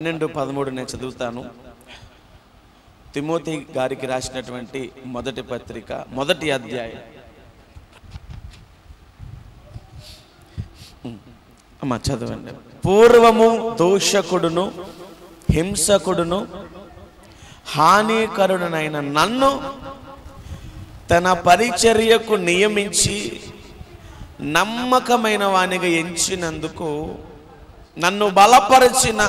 12:13 నేను చదువుతాను. తిమోతి గారికి రాసినటువంటి మొదటి పత్రిక మొదటి అధ్యాయం. అమ్మా చదవండి. పూర్వము దోషకుడును హింసకుడును హానికరుడనైన నన్ను తన పరిచర్యకు నియమించి నమ్మకమైన వానిగా ఎంచినందుకు నన్ను బలపరిచిన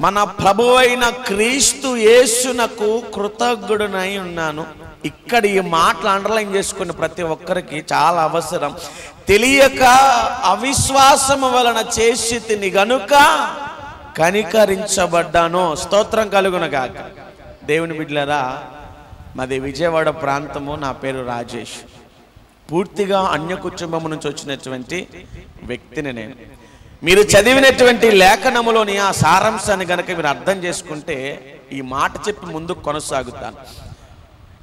మన ప్రభువైన క్రీస్తు యేసునకు కృతజ్ఞుడనై ఉన్నాను. ఇక్కడ ఈ మాటలు అండర్లైన్ చేసుకుని ప్రతి ఒక్కరికి చాలా అవసరం. తెలియక అవిశ్వాసము వలన చేసి తిని గనుక కనికరించబడ్డాను. స్తోత్రం కలుగునగాక. దేవుని బిడ్డలారా, మాది విజయవాడ ప్రాంతము. నా పేరు రాజేష్. పూర్తిగా అన్య కుటుంబం నుంచి వచ్చినటువంటి వ్యక్తిని నేను. మీరు చదివినటువంటి లేఖనములోని ఆ సారాంశాన్ని గనక మీరు అర్థం చేసుకుంటే ఈ మాట చెప్పి ముందుకు కొనసాగుతాను.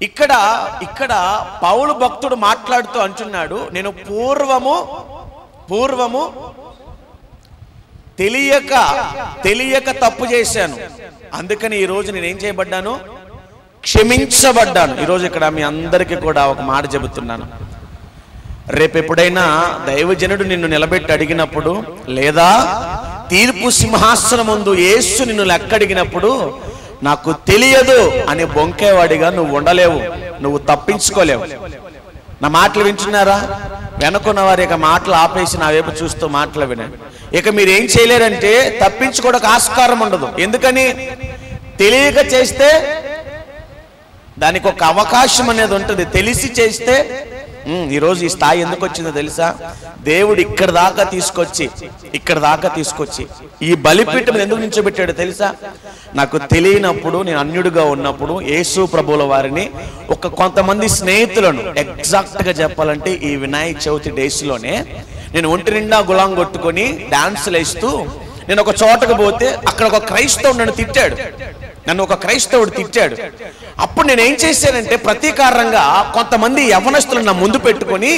ఇక్కడ పౌలు భక్తుడు మాట్లాడుతూ అంటున్నాడు, నేను పూర్వము తెలియక తప్పు చేశాను, అందుకని ఈరోజు నేనేం చేయబడ్డాను? క్షమించబడ్డాను. ఈరోజు ఇక్కడ మీ అందరికీ కూడా ఒక మాట చెబుతున్నాను. రేపు ఎప్పుడైనా దైవజనుడు నిన్ను నిలబెట్టి అడిగినప్పుడు, లేదా తీర్పు సింహాసనం ముందు యేసు నిన్ను లెక్కడిగినప్పుడు, నాకు తెలియదు అని బొంకేవాడిగా నువ్వు ఉండలేవు, నువ్వు తప్పించుకోలేవు. నా మాటలు వింటున్నారా? వెనుకున్న వారి యొక్క మాటలు ఆపేసి నా వైపు చూస్తూ మాటలు వినండి. ఇక మీరు ఏం చేయలేరంటే తప్పించుకోవడానికి ఆస్కారం ఉండదు. ఎందుకని? తెలియక చేస్తే దానికి ఒక అవకాశం అనేది ఉంటుంది. తెలిసి చేస్తే ఈరోజు ఈ స్థాయి ఎందుకు వచ్చిందో తెలుసా? దేవుడు ఇక్కడ దాకా తీసుకొచ్చి ఈ బలిపీఠం ఎందుకు నిల్చోబెట్టాడో తెలుసా? నాకు తెలియనప్పుడు, నేను అన్యుడిగా ఉన్నప్పుడు యేసు ప్రభువుల వారిని కొంతమంది స్నేహితులను, ఎగ్జాక్ట్గా చెప్పాలంటే ఈ వినాయక చవితి డేస్లోనే నేను ఒంటి నిండా గులాం కొట్టుకొని డాన్సులు వేస్తూ నేను ఒక చోటకు పోతే అక్కడ ఒక క్రైస్తవుడు నన్ను ఒక క్రైస్తవుడు తిట్టాడు. అప్పుడు నేను ఏం చేశానంటే ప్రతీకారంగా కొంతమంది యవ్వనస్తులను నా ముందు పెట్టుకొని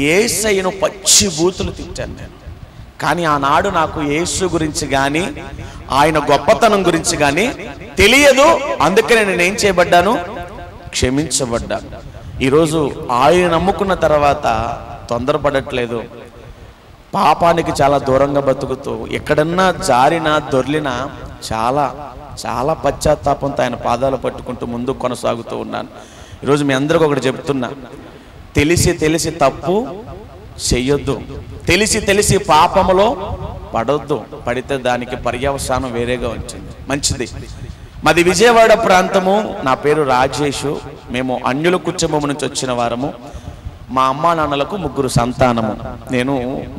యేసయ్యను పచ్చి బూతులు తిట్టాను నేను. కానీ ఆనాడు నాకు యేసు గురించి కానీ ఆయన గొప్పతనం గురించి కానీ తెలియదు. అందుకనే నేను ఏం చేయబడ్డాను? క్షమించబడ్డాను. ఈరోజు ఆయన నమ్ముకున్న తర్వాత తొందరపడట్లేదు, పాపానికి చాలా దూరంగా బతుకుతూ ఎక్కడన్నా జారినా దొర్లినా చాలా పశ్చాత్తాపంతో ఆయన పాదాలు పట్టుకుంటూ ముందుకు కొనసాగుతూ ఉన్నాను. ఈరోజు మీ అందరికీ ఒకటి చెప్తున్నా, తెలిసి తప్పు చెయ్యొద్దు, తెలిసి పాపములో పడొద్దు. పడితే దానికి పర్యవసానం వేరేగా ఉంటుంది. మంచిది. మాది విజయవాడ ప్రాంతము. నా పేరు రాజేషు. మేము అన్యుల కుటుంబం నుంచి వచ్చిన వారము. మా అమ్మా నాన్నలకు 3 సంతానము. నేను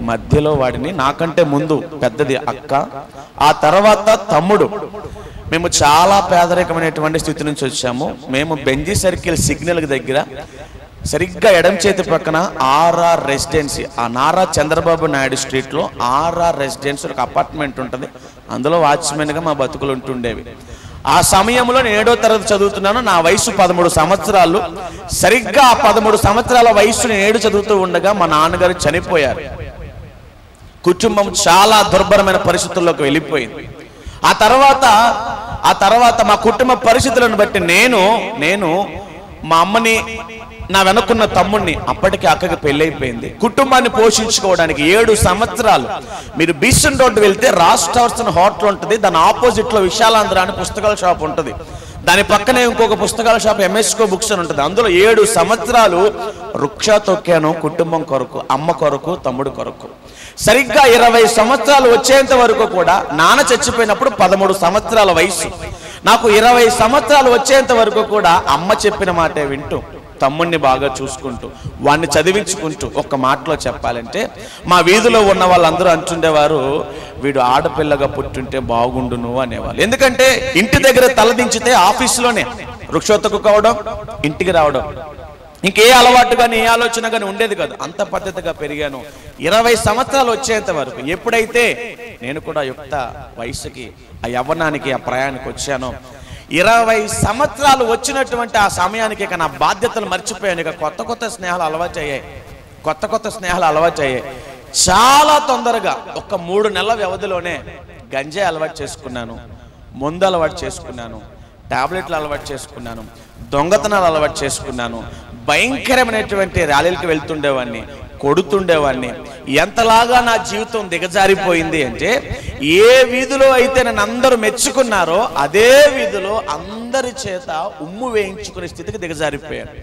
మధ్యలో వాడిని. నాకంటే ముందు పెద్దది అక్క, ఆ తర్వాత తమ్ముడు. మేము చాలా పేదరికమైనటువంటి స్థితి నుంచి వచ్చాము. మేము బెంజీ సర్కిల్ సిగ్నల్ దగ్గర సరిగ్గా ఎడం చేతి పక్కన ఆర్ఆర్ రెసిడెన్సీ, ఆ నారా చంద్రబాబు నాయుడు స్ట్రీట్లో ఆర్ఆర్ రెసిడెన్సీ ఒక అపార్ట్మెంట్ ఉంటుంది. అందులో వాచ్మెన్గా మా బతుకులు ఉంటుండేవి. ఆ సమయంలో నేను 7వ తరగతి చదువుతున్నాను. నా వయసు 13 సంవత్సరాలు. సరిగ్గా ఆ 13 సంవత్సరాల వయసు నేను 7 చదువుతూ ఉండగా మా నాన్నగారు చనిపోయారు. కుటుంబం చాలా దుర్భరమైన పరిస్థితుల్లోకి వెళ్ళిపోయింది. ఆ తర్వాత మా కుటుంబ పరిస్థితులను బట్టి నేను మా అమ్మని, నా వెనుకున్న తమ్ముడిని, అప్పటికి అక్కకి పెళ్ళైపోయింది, కుటుంబాన్ని పోషించుకోవడానికి 7 సంవత్సరాలు. మీరు బీసన్ రోడ్డు వెళ్తే రాజ్ టవర్స్ అని హోటల్ ఉంటుంది, దాని ఆపోజిట్లో విశాలాంధ్ర అని పుస్తకాల షాప్ ఉంటుంది, దాని పక్కనే ఇంకొక పుస్తకాల షాప్ ఎంఎస్కో బుక్స్ అని ఉంటుంది. అందులో 7 సంవత్సరాలు వృక్ష తొక్కాను, కుటుంబం కొరకు, అమ్మ కొరకు, తమ్ముడు కొరకు. సరిగ్గా 20 సంవత్సరాలు వచ్చేంత వరకు కూడా, నాన్న చచ్చిపోయినప్పుడు 13 సంవత్సరాల వయసు, నాకు 20 సంవత్సరాలు వచ్చేంత వరకు కూడా అమ్మ చెప్పిన మాటే వింటూ, తమ్ముడిని బాగా చూసుకుంటూ, వాడిని చదివించుకుంటూ, ఒక్క మాటలో చెప్పాలంటే మా వీధిలో ఉన్న వాళ్ళందరూ అంటుండేవారు, వీడు ఆడపిల్లగా పుట్టుంటే బాగుండును అనేవాళ్ళు. ఎందుకంటే ఇంటి దగ్గర తలదించితే ఆఫీసులోనే వృక్షోత్తకు కావడం, ఇంటికి రావడం, ఇంకే అలవాటు కానీ ఏ ఆలోచన కానీ ఉండేది కాదు. అంత పద్ధతిగా పెరిగాను 20 సంవత్సరాలు వచ్చేంత వరకు. ఎప్పుడైతే నేను కూడా యుక్త వయసుకి, ఆ యవ్వనానికి, ఆ ప్రయాణానికి వచ్చానో, 20 సంవత్సరాలు వచ్చినటువంటి ఆ సమయానికి ఇక నా బాధ్యతలు మర్చిపోయాను. ఇక కొత్త స్నేహాలు అలవాటు అయ్యాయి. చాలా తొందరగా ఒక 3 నెలల వ్యవధిలోనే గంజాయి అలవాటు చేసుకున్నాను, మందు అలవాటు చేసుకున్నాను, టాబ్లెట్లు అలవాటు చేసుకున్నాను, దొంగతనాలు అలవాటు చేసుకున్నాను, భయంకరమైనటువంటి ర్యాలీలకు వెళ్తుండేవాడిని, కొడుతుండేవాడిని. ఎంతలాగా నా జీవితం దిగజారిపోయింది అంటే, ఏ వీధిలో అయితే నన్ను అందరూ మెచ్చుకున్నారో అదే వీధిలో అందరి చేత ఉమ్ము వేయించుకునే స్థితికి దిగజారిపోయాను.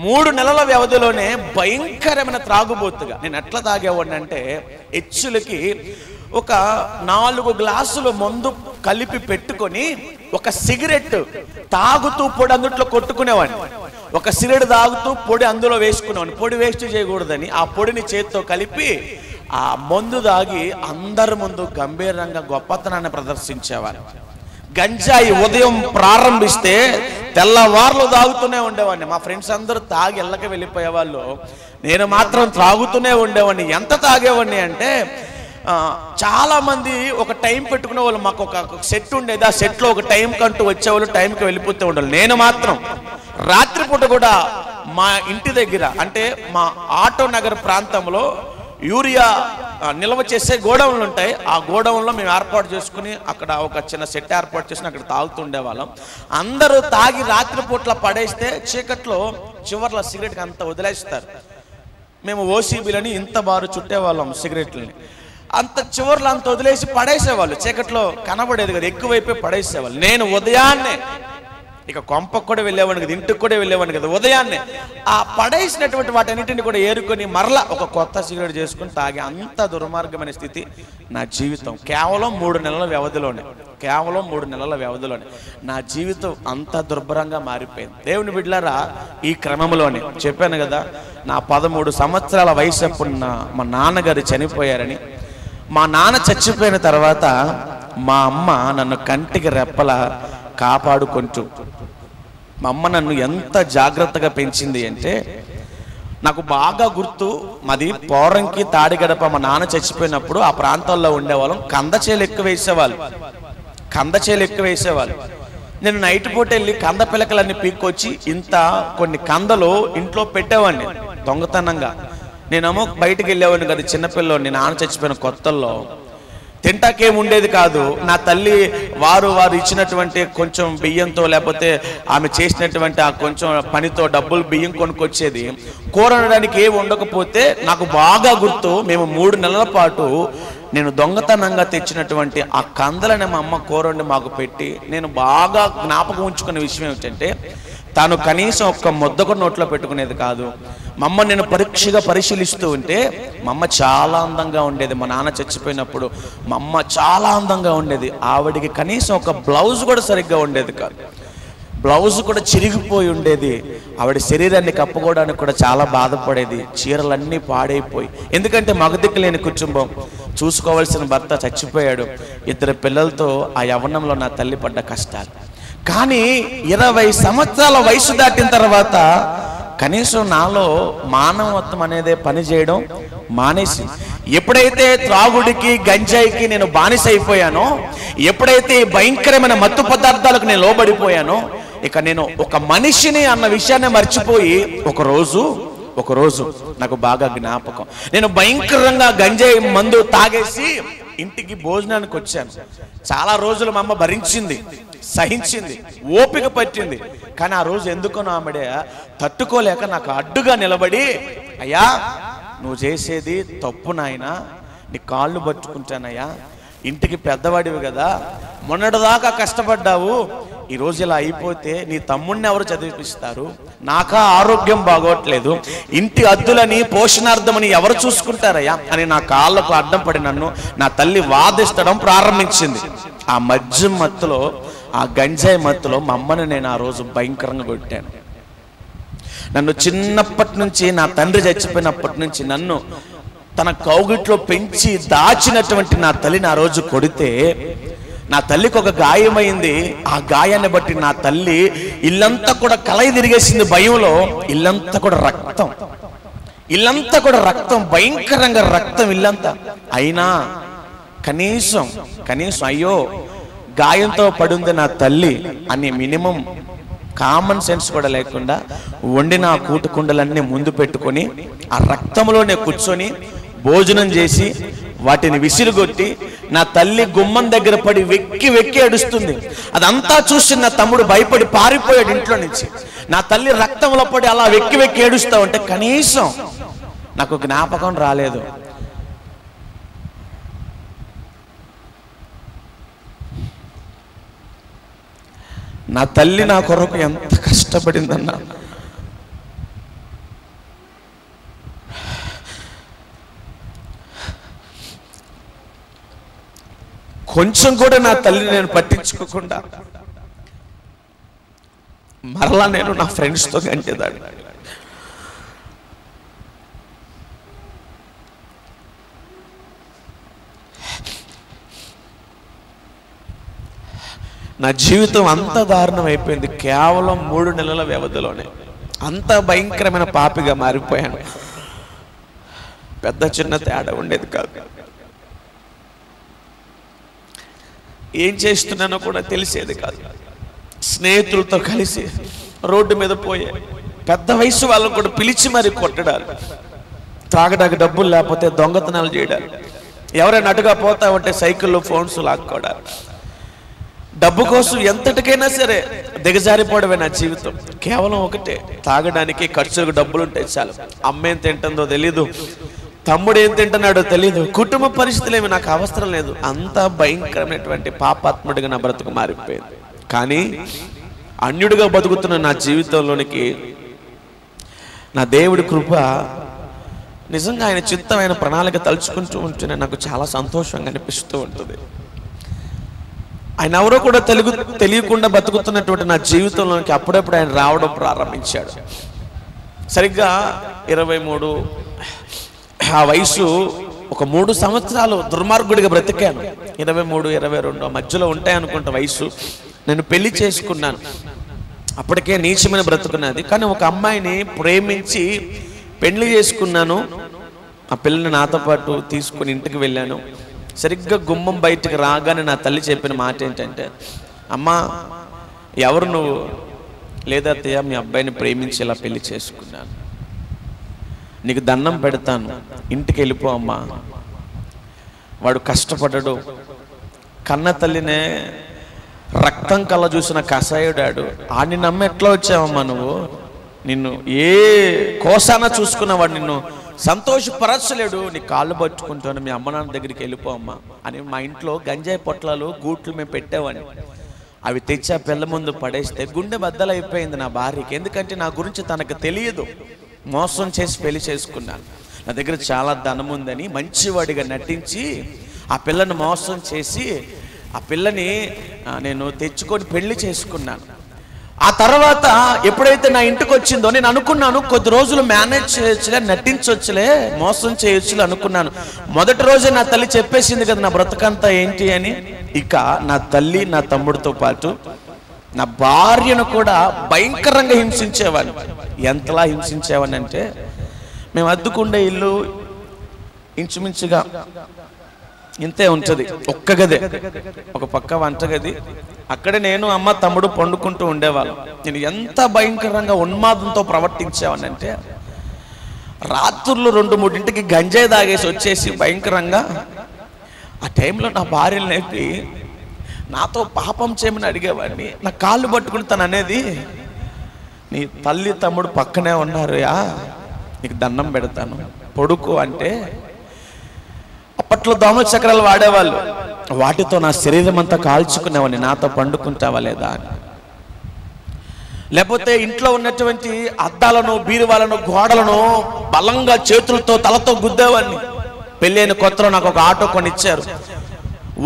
3 నెలల వ్యవధిలోనే భయంకరమైన త్రాగుబోతుగా. నేను ఎట్లా తాగేవాడిని అంటే, హెచ్చులకి ఒక 4 గ్లాసులు మందు కలిపి పెట్టుకొని ఒక సిగరెట్ తాగుతూ పొడి అందుట్లో కొట్టుకునేవాడిని. ఒక సిగరెట్ తాగుతూ పొడి అందులో వేసుకునేవాడిని. పొడి వేస్ట్ చేయకూడదని ఆ పొడిని చేతితో కలిపి ఆ మందు తాగి అందరి ముందు గంభీరంగా గొప్పతనాన్ని ప్రదర్శించేవారు. గంజాయి ఉదయం ప్రారంభిస్తే తెల్లవార్లు తాగుతూనే ఉండేవాడిని. మా ఫ్రెండ్స్ అందరూ తాగి ఇళ్ళకి వెళ్ళిపోయేవాళ్ళు, నేను మాత్రం తాగుతూనే ఉండేవాడిని. ఎంత తాగేవాడిని అంటే, చాలా మంది ఒక టైం పెట్టుకునే వాళ్ళు. మాకు ఒక సెట్ ఉండేది, ఆ సెట్లో ఒక టైం కంటూ వచ్చేవాళ్ళు, టైంకి వెళ్ళిపోతూ ఉండాలి. నేను మాత్రం రాత్రిపూట కూడా మా ఇంటి దగ్గర, అంటే మా ఆటో నగర్ ప్రాంతంలో యూరియా నిల్వ చేసే గోడౌన్లు ఉంటాయి. ఆ గోడౌన్లో మేము ఏర్పాటు చేసుకుని అక్కడ ఒక చిన్న సెట్ ఏర్పాటు చేసుకుని అక్కడ తాగుతుండే వాళ్ళం. అందరూ తాగి రాత్రిపూట్ల పడేస్తే చీకట్లో చివర్ల సిగరెట్కి అంత వదిలేస్తారు. మేము ఓసీబీలని ఇంత బారు చుట్టేవాళ్ళం సిగరెట్లని. అంత చివర్లు అంత వదిలేసి పడేసేవాళ్ళు. చీకట్లో కనబడేది కదా, ఎక్కువైపోయి పడేసేవాళ్ళు. నేను ఉదయాన్నే ఇక కొంపకు కూడా వెళ్ళేవాడిని కదా, ఇంటికి కూడా వెళ్ళేవాడిని కదా, ఉదయాన్నే ఆ పడేసినటువంటి వాటన్నిటిని కూడా ఏరుకొని మరలా ఒక కొత్త సిగరెట్ చేసుకుని తాగి, అంత దుర్మార్గమైన స్థితి నా జీవితం. కేవలం 3 నెలల వ్యవధిలోనే, కేవలం 3 నెలల వ్యవధిలోనే నా జీవితం అంత దుర్భరంగా మారిపోయింది. దేవుని బిడ్డలారా, ఈ క్రమంలోనే చెప్పాను కదా, నా 13 సంవత్సరాల వయసు అప్పుడు మా నాన్నగారు చనిపోయారని. మా నాన్న చచ్చిపోయిన తర్వాత మా అమ్మ నన్ను కంటికి రెప్పలా కాపాడుకుంటూ, మా అమ్మ నన్ను ఎంత జాగ్రత్తగా పెంచింది అంటే, నాకు బాగా గుర్తు, మాది పోరంకి తాడిగడప. మా నాన్న చచ్చిపోయినప్పుడు ఆ ప్రాంతాల్లో ఉండేవాళ్ళం. కందచేలు ఎక్కువ వేసేవాళ్ళు. నేను నైట్ పూట వెళ్ళి కంద పిలకలన్నీ పీక్కొచ్చి ఇంత కొన్ని కందలు ఇంట్లో పెట్టేవాడిని దొంగతనంగా. నేనేమో బయటకు వెళ్ళేవాడిని కదా, చిన్నపిల్లని. నాన్న చచ్చిపోయిన కొత్తల్లో తింటాకేం ఉండేది కాదు. నా తల్లి వారు ఇచ్చినటువంటి కొంచెం బియ్యంతో, లేకపోతే ఆమె చేసినటువంటి ఆ కొంచెం పనితో డబ్బులు బియ్యం కొనుక్కొచ్చేది. కూర వండడానికి ఏమి ఉండకపోతే నాకు బాగా గుర్తు, మేము 3 నెలల పాటు నేను దొంగతనంగా తెచ్చినటువంటి ఆ కందలని మా అమ్మ కూర వండి మాకు పెట్టి, నేను బాగా జ్ఞాపకం ఉంచుకునే విషయం ఏమిటంటే, తాను కనీసం ఒక్క ముద్ద కూడా నోట్లో పెట్టుకునేది కాదు. మా అమ్మ నేను పరీక్షగా పరిశీలిస్తూ ఉంటే మా అమ్మ చాలా అందంగా ఉండేది. మా నాన్న చచ్చిపోయినప్పుడు మా అమ్మ చాలా అందంగా ఉండేది. ఆవిడికి కనీసం ఒక బ్లౌజ్ కూడా సరిగ్గా ఉండేది కాదు, బ్లౌజ్ కూడా చిరిగిపోయి ఉండేది. ఆవిడ శరీరాన్ని కప్పుకోవడానికి కూడా చాలా బాధపడేది. చీరలన్నీ పాడైపోయి, ఎందుకంటే మగదిక్కు లేని కుటుంబం, చూసుకోవాల్సిన భర్త చచ్చిపోయాడు. 2 పిల్లలతో ఆ యవ్వనంలో నా తల్లి పడ్డ కష్టాలు. కానీ 20 సంవత్సరాల వయసు దాటిన తర్వాత కనీసం నాలో మానవత్వం అనేదే పని చేయడం మానేసి, ఎప్పుడైతే త్రాగుడికి గంజాయికి నేను బానిస అయిపోయానో, ఎప్పుడైతే భయంకరమైన మత్తు పదార్థాలకు నేను లోబడిపోయానో, ఇక నేను ఒక మనిషిని అన్న విషయాన్ని మర్చిపోయి, ఒకరోజు నాకు బాగా జ్ఞాపకం, నేను భయంకరంగా గంజాయి మందు తాగేసి ఇంటికి భోజనానికి వచ్చాను. చాలా రోజులు మా అమ్మ భరించింది, సహించింది, ఓపిక పట్టింది. కానీ ఆ రోజు ఎందుకో ఆమెడే తట్టుకోలేక నాకు అడ్డుగా నిలబడి, అయ్యా నువ్వు చేసేది తప్పు నాయనా, నీ కాళ్ళు పట్టుకుంటానయ్యా, ఇంటికి పెద్దవాడివి కదా, మొన్నటిదాకా కష్టపడ్డావు, ఈరోజు ఇలా అయిపోతే నీ తమ్ముడిని ఎవరు చదివిపిస్తారు, నాకా ఆరోగ్యం బాగోట్లేదు, ఇంటి అద్దులని పోషణార్థమని ఎవరు చూసుకుంటారయ్యా అని నా కాళ్ళకు అడ్డం పడి నన్ను నా తల్లి వాదిస్తడం ప్రారంభించింది. ఆ మద్యం మత్తులో, ఆ గంజాయి మత్తులో మా అమ్మని నేను ఆ రోజు భయంకరంగా కొట్టాను. నన్ను చిన్నప్పటి నుంచి, నా తండ్రి చచ్చిపోయినప్పటి నుంచి నన్ను తన కౌగిట్లో పెంచి దాచినటువంటి నా తల్లిని ఆ రోజు కొడితే, నా తల్లికి ఒక గాయమైంది. ఆ గాయాన్ని బట్టి నా తల్లి ఇల్లంతా కూడా కలయి తిరిగేసింది భయంలో. ఇల్లంతా కూడా రక్తం, భయంకరంగా రక్తం ఇల్లంతా. అయినా కనీసం అయ్యో గాయంతో పడుంది నా తల్లి అని మినిమం కామన్ సెన్స్ కూడా లేకుండా వండిన ఆ కూటుకుండలన్నీ ముందు పెట్టుకొని ఆ రక్తంలోనే కూర్చొని భోజనం చేసి వాటిని విసిరుగొట్టి నా తల్లి గుమ్మం దగ్గర పడి వెక్కి వెక్కి ఏడుస్తుంది. అదంతా చూసి నా తమ్ముడు భయపడి పారిపోయాడు ఇంట్లో నుంచి. నా తల్లి రక్తంలో పడి అలా వెక్కి వెక్కి ఏడుస్తా ఉంటే కనీసం నాకు జ్ఞాపకం రాలేదు. నా తల్లి నా కొరకు ఎంత కష్టపడిందన్నా. కొంచెం కూడా నా తల్లిని నేను పట్టించుకోకుండా మరలా నేను నా ఫ్రెండ్స్తో గంటేదాన్ని. నా జీవితం అంత దారుణం అయిపోయింది కేవలం 3 నెలల వ్యవధిలోనే. అంత భయంకరమైన పాపిగా మారిపోయాను. పెద్ద చిన్న తేడా ఉండేది కాదు. ఏం చేస్తున్నానో కూడా తెలిసేది కాదు. స్నేహితులతో కలిసి రోడ్డు మీద పోయే పెద్ద వయసు వాళ్ళకు కూడా పిలిచి మరి కొట్టడాలు, త్రాగడానికి డబ్బులు లేకపోతే దొంగతనాలు చేయడాలు, ఎవరైనా అటుగా పోతా ఉంటే సైకిల్లో ఫోన్స్ లాక్కోవడాలు. డబ్బు కోసం ఎంతటికైనా సరే దిగజారిపోవడమే నా జీవితం. కేవలం ఒకటే, తాగడానికి ఖర్చులకు డబ్బులు ఉంటాయి చాలు. అమ్మ ఏం తింటుందో తెలీదు, తమ్ముడు ఏం తింటున్నాడో తెలీదు, కుటుంబ పరిస్థితులు ఏమి నాకు అవసరం లేదు. అంత భయంకరమైనటువంటి పాపాత్ముడిగా నా బ్రతుకు మారిపోయింది. కానీ అన్యుడిగా బతుకుతున్న నా జీవితంలోనికి నా దేవుడి కృప, నిజంగా ఆయన చిత్తం, ఆయన ప్రణాళిక తలుచుకుంటూ ఉంటేనే నాకు చాలా సంతోషంగా అనిపిస్తూ ఉంటుంది. ఆయన ఎవరో కూడా తెలియకుండా బతుకుతున్నటువంటి నా జీవితంలోనికి అప్పుడప్పుడు ఆయన రావడం ప్రారంభించాడు. సరిగ్గా 23 ఆ వయసు, ఒక 3 సంవత్సరాలు దుర్మార్గుడిగా బ్రతికాను. 23, 22 మధ్యలో ఉంటాయనుకుంటా వయసు. నేను పెళ్లి చేసుకున్నాను. అప్పటికే నీచమైన బ్రతుకున్నది. కానీ ఒక అమ్మాయిని ప్రేమించి పెళ్లి చేసుకున్నాను. ఆ పిల్లని నాతో పాటు తీసుకుని ఇంటికి వెళ్ళాను. సరిగ్గా గుమ్మం బయటికి రాగానే నా తల్లి చెప్పిన మాట ఏంటంటే, అమ్మా ఎవరు నువ్వు? లేదత్తయ్య, మీ అబ్బాయిని ప్రేమించి ఇలా పెళ్లి చేసుకున్నాను, నీకు దండం పెడతాను, ఇంటికి వెళ్ళిపో అమ్మా, వాడు కష్టపడ్డాడు, కన్న తల్లినే రక్తం కళ్ళ చూసిన కసాయుడాడు, ఆడిని నమ్మి ఎట్లా వచ్చావమ్మా నువ్వు? నిన్ను ఏ కోసాన చూసుకున్న వాడు నిన్ను సంతోషపరచలేడు, నీ కాళ్ళు పట్టుకుంటాను, మీ అమ్మ నాన్న దగ్గరికి వెళ్ళిపో అమ్మా అని. మా ఇంట్లో గంజాయి పొట్లాలు గూట్లు మేము పెట్టేవాడిని. అవి తెచ్చి ఆ పిల్ల ముందు పడేస్తే గుండె బద్దలైపోయింది నా భార్యకి. ఎందుకంటే నా గురించి తనకు తెలియదు. మోసం చేసి పెళ్లి చేసుకున్నాను. నా దగ్గర చాలా ధనం ఉందని మంచివాడిగా నటించి ఆ పిల్లని మోసం చేసి ఆ పిల్లని నేను తెచ్చుకొని పెళ్లి చేసుకున్నాను. ఆ తర్వాత ఎప్పుడైతే నా ఇంటికి వచ్చిందో నేను అనుకున్నాను, కొద్ది రోజులు మేనేజ్ చేయొచ్చులే, నటించవచ్చులే, మోసం చేయొచ్చులే అనుకున్నాను. మొదటి రోజే నా తల్లి చెప్పేసింది కదా నా బ్రతకంతా ఏంటి అని. ఇక నా తల్లి నా తమ్ముడితో పాటు నా భార్యను కూడా భయంకరంగా హింసించేవాడిని. ఎంతలా హింసించేవాడిని అంటే, మేము అద్దుకుండే ఇల్లు ఇంచుమించుగా ఇంతే ఉంటుంది, ఒక్క గదే, ఒక పక్క వంటగది, అక్కడే నేను అమ్మ తమ్ముడు పండుకుంటూ ఉండేవాళ్ళం. నేను ఎంత భయంకరంగా ఉన్మాదంతో ప్రవర్తించేవాడిని అంటే, రాత్రులు 2-3 గంజాయి తాగేసి వచ్చేసి భయంకరంగా ఆ టైంలో నా భార్యను లేపి నాతో పాపం చేయమని అడిగేవాడిని. నా కాళ్ళు పట్టుకుని తను అనేది, నీ తల్లి తమ్ముడు పక్కనే ఉన్నారు యా, నీకు దండం పెడతాను పొడుకు అంటే, అప్పట్లో దోమ చక్రాలు వాడేవాళ్ళు, వాటితో నా శరీరం అంతా కాల్చుకునేవాడిని, నాతో పండుకుంటావా లేదా అని. లేకపోతే ఇంట్లో ఉన్నటువంటి అద్దాలను, బీరువాలను, గోడలను బలంగా చేతులతో తలతో గుద్దేవాడిని. పెళ్ళైన కొత్తలో నాకు ఒక ఆటో కొనిచ్చారు.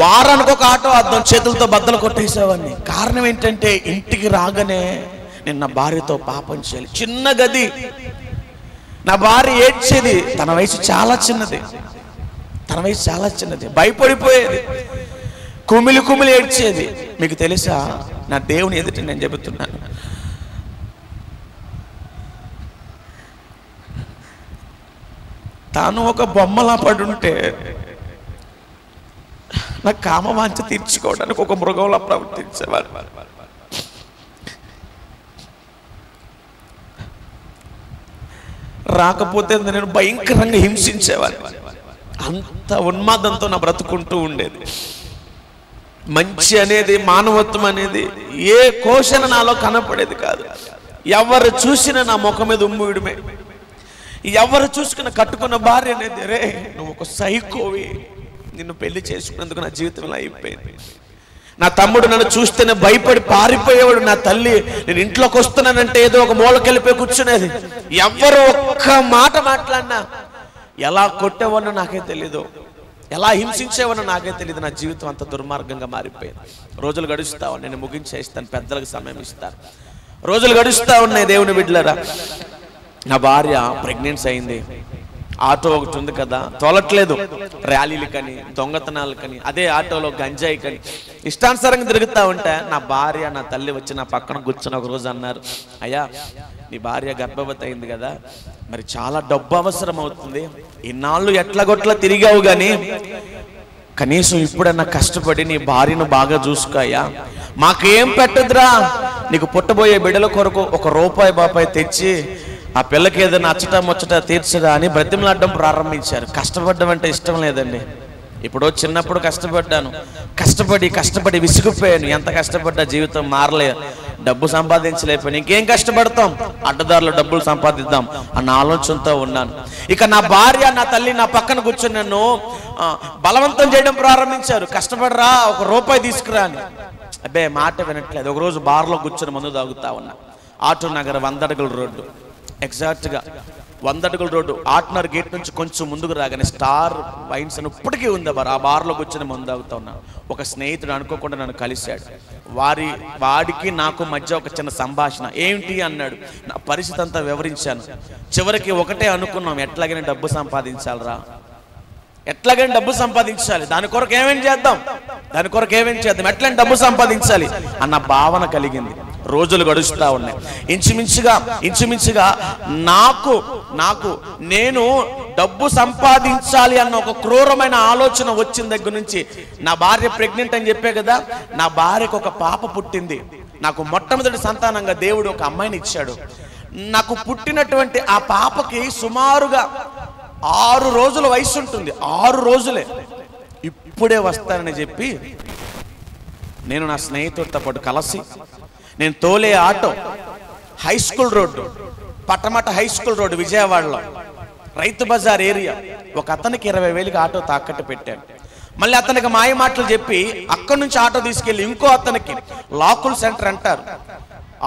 వారానికి ఒక ఆటో అద్దం చేతులతో బద్దలు కొట్టేసేవాడిని. కారణం ఏంటంటే, ఇంటికి రాగానే నేను నా భార్యతో పాపం చేయాలి. చిన్న గది, నా భార్య ఏడ్చేది, తన వయసు చాలా చిన్నది, భయపడిపోయేది, కుమిలి కుమిలి ఏడ్చేది. మీకు తెలుసా, నా దేవుని ఎదుట నేను చెబుతున్నాను, తాను ఒక బొమ్మలా పడుంటే నా కామవాంఛ తీర్చుకోవడానికి ఒక మృగంలా ప్రవర్తించేవారు. రాకపోతే నేను భయంకరంగా హింసించేవాడిని. అంత ఉన్మాదంతో నా బ్రతుకుంటూ ఉండేది. మంచి అనేది, మానవత్వం అనేది ఏ కోశన నాలో కనపడేది కాదు. ఎవరు చూసినా నా ముఖం మీద ఉమ్ముడిమే. ఎవరు చూసుకున్న కట్టుకున్న భార్య అనేది, రే నువ్వు ఒక సైకోవి, నిన్ను పెళ్లి చేసుకున్నందుకు నా జీవితం ఇలా అయిపోయింది. నా తమ్ముడు నన్ను చూస్తేనే భయపడి పారిపోయేవాడు. నా తల్లి నేను ఇంట్లోకి వస్తున్నానంటే ఏదో ఒక మూలకెళ్ళిపోయి కూర్చునేది. ఎవరు ఒక్క మాట మాట్లాడినా ఎలా కొట్టేవాడినో నాకే తెలీదు, ఎలా హింసించేవాడినో నాకే తెలియదు. నా జీవితం అంత దుర్మార్గంగా మారిపోయింది. రోజులు గడుస్తా ఉన్నాయి, నేను ముగించేస్తాను, పెద్దలకు సమయం ఇస్తాను. రోజులు గడుస్తూ ఉన్నాయి దేవుని బిడ్డలారా. నా భార్య ప్రెగ్నెన్సీ అయింది. ఆటో ఒకటి ఉంది కదా, తోలట్లేదు. ర్యాలీలకని, దొంగతనాలకని, అదే ఆటోలో గంజాయి కని ఇష్టానుసారంగా తిరుగుతూ ఉంటే నా భార్య నా తల్లి వచ్చి నా పక్కన కూర్చొని ఒక రోజు అన్నారు, అయ్యా నీ భార్య గర్భవతి అయింది కదా, మరి చాలా డబ్బు అవసరం అవుతుంది. ఇన్నాళ్ళు ఎట్లగొట్లా తిరిగావు కానీ కనీసం ఇప్పుడన్నా కష్టపడి నీ భార్యను బాగా చూసుకోయా, మాకేం పెట్టదురా, నీకు పుట్టబోయే బిడ్డల కొరకు ₹1 తెచ్చి ఆ పిల్లకి ఏదైనా అచ్చట ముచ్చట తీర్చదా అని బ్రతిమలాడడం ప్రారంభించారు. కష్టపడడం అంటే ఇష్టం లేదండి. ఇప్పుడు చిన్నప్పుడు కష్టపడ్డాను, కష్టపడి విసిగిపోయాను. ఎంత కష్టపడ్డా జీవితం మారలే, డబ్బు సంపాదించలేకపోయాను. ఇంకేం కష్టపడతాం, అడ్డదారులు డబ్బులు సంపాదిద్దాం అన్న ఆలోచనతో ఉన్నాను. ఇక నా భార్య నా తల్లి నా పక్కన కూర్చొని నన్ను బలవంతం చేయడం ప్రారంభించారు. కష్టపడరా, ₹1 తీసుకురా అని. అబ్బే మాట వినట్లేదు. ఒకరోజు బార్లో కూర్చొని మందు తాగుతా ఉన్నా. ఆటో నగర్ 100 అడుగుల రోడ్డు, ఎగ్జాక్ట్గా 100 అడుగుల రోడ్డు. ఆటనర్ గేట్ నుంచి కొంచెం ముందుకు రాగానే స్టార్ వైన్స్ అని ఇప్పటికీ ఉంది బార్. ఆ బార్లో కూర్చొని మందు తాగుతా ఉన్నాను. ఒక స్నేహితుడు అనుకోకుండా నన్ను కలిశాడు. వాడికి నాకు మధ్య ఒక చిన్న సంభాషణ. ఏంటి అన్నాడు. నా పరిస్థితి అంతా వివరించాను. చివరికి ఒకటే అనుకున్నాం, ఎట్లాగైనా డబ్బు సంపాదించాలరా, ఎట్లాగైనా డబ్బు సంపాదించాలి, దాని కొరకు ఏమేం చేద్దాం, ఎట్లయినా డబ్బు సంపాదించాలి అన్న భావన కలిగింది. రోజులు గడుస్తూ ఉన్నాయి. ఇంచుమించుగా నాకు నేను డబ్బు సంపాదించాలి అన్న ఒక క్రూరమైన ఆలోచన వచ్చిన దగ్గర నుంచి, నా భార్య ప్రెగ్నెంట్ అని చెప్పే కదా, నా భార్యకు ఒక పాప పుట్టింది. నాకు మొట్టమొదటి సంతానంగా దేవుడు ఒక అమ్మాయిని ఇచ్చాడు. నాకు పుట్టినటువంటి ఆ పాపకి సుమారుగా 6 రోజుల వయసు ఉంటుంది. 6 రోజులే. ఇప్పుడే వస్తానని చెప్పి నేను నా స్నేహితుడితో పాటు కలిసి, నేను తోలే auto high school road, Patamata high school road విజయవాడలో, రైతు బజార్ ఏరియా, ఒక అతనికి 20,000కి ఆటో తాకట్టు పెట్టాను. మళ్ళీ అతనికి మాయ మాటలు చెప్పి అక్కడి నుంచి ఆటో తీసుకెళ్ళి ఇంకో అతనికి, లాకుల్ సెంటర్ అంటారు,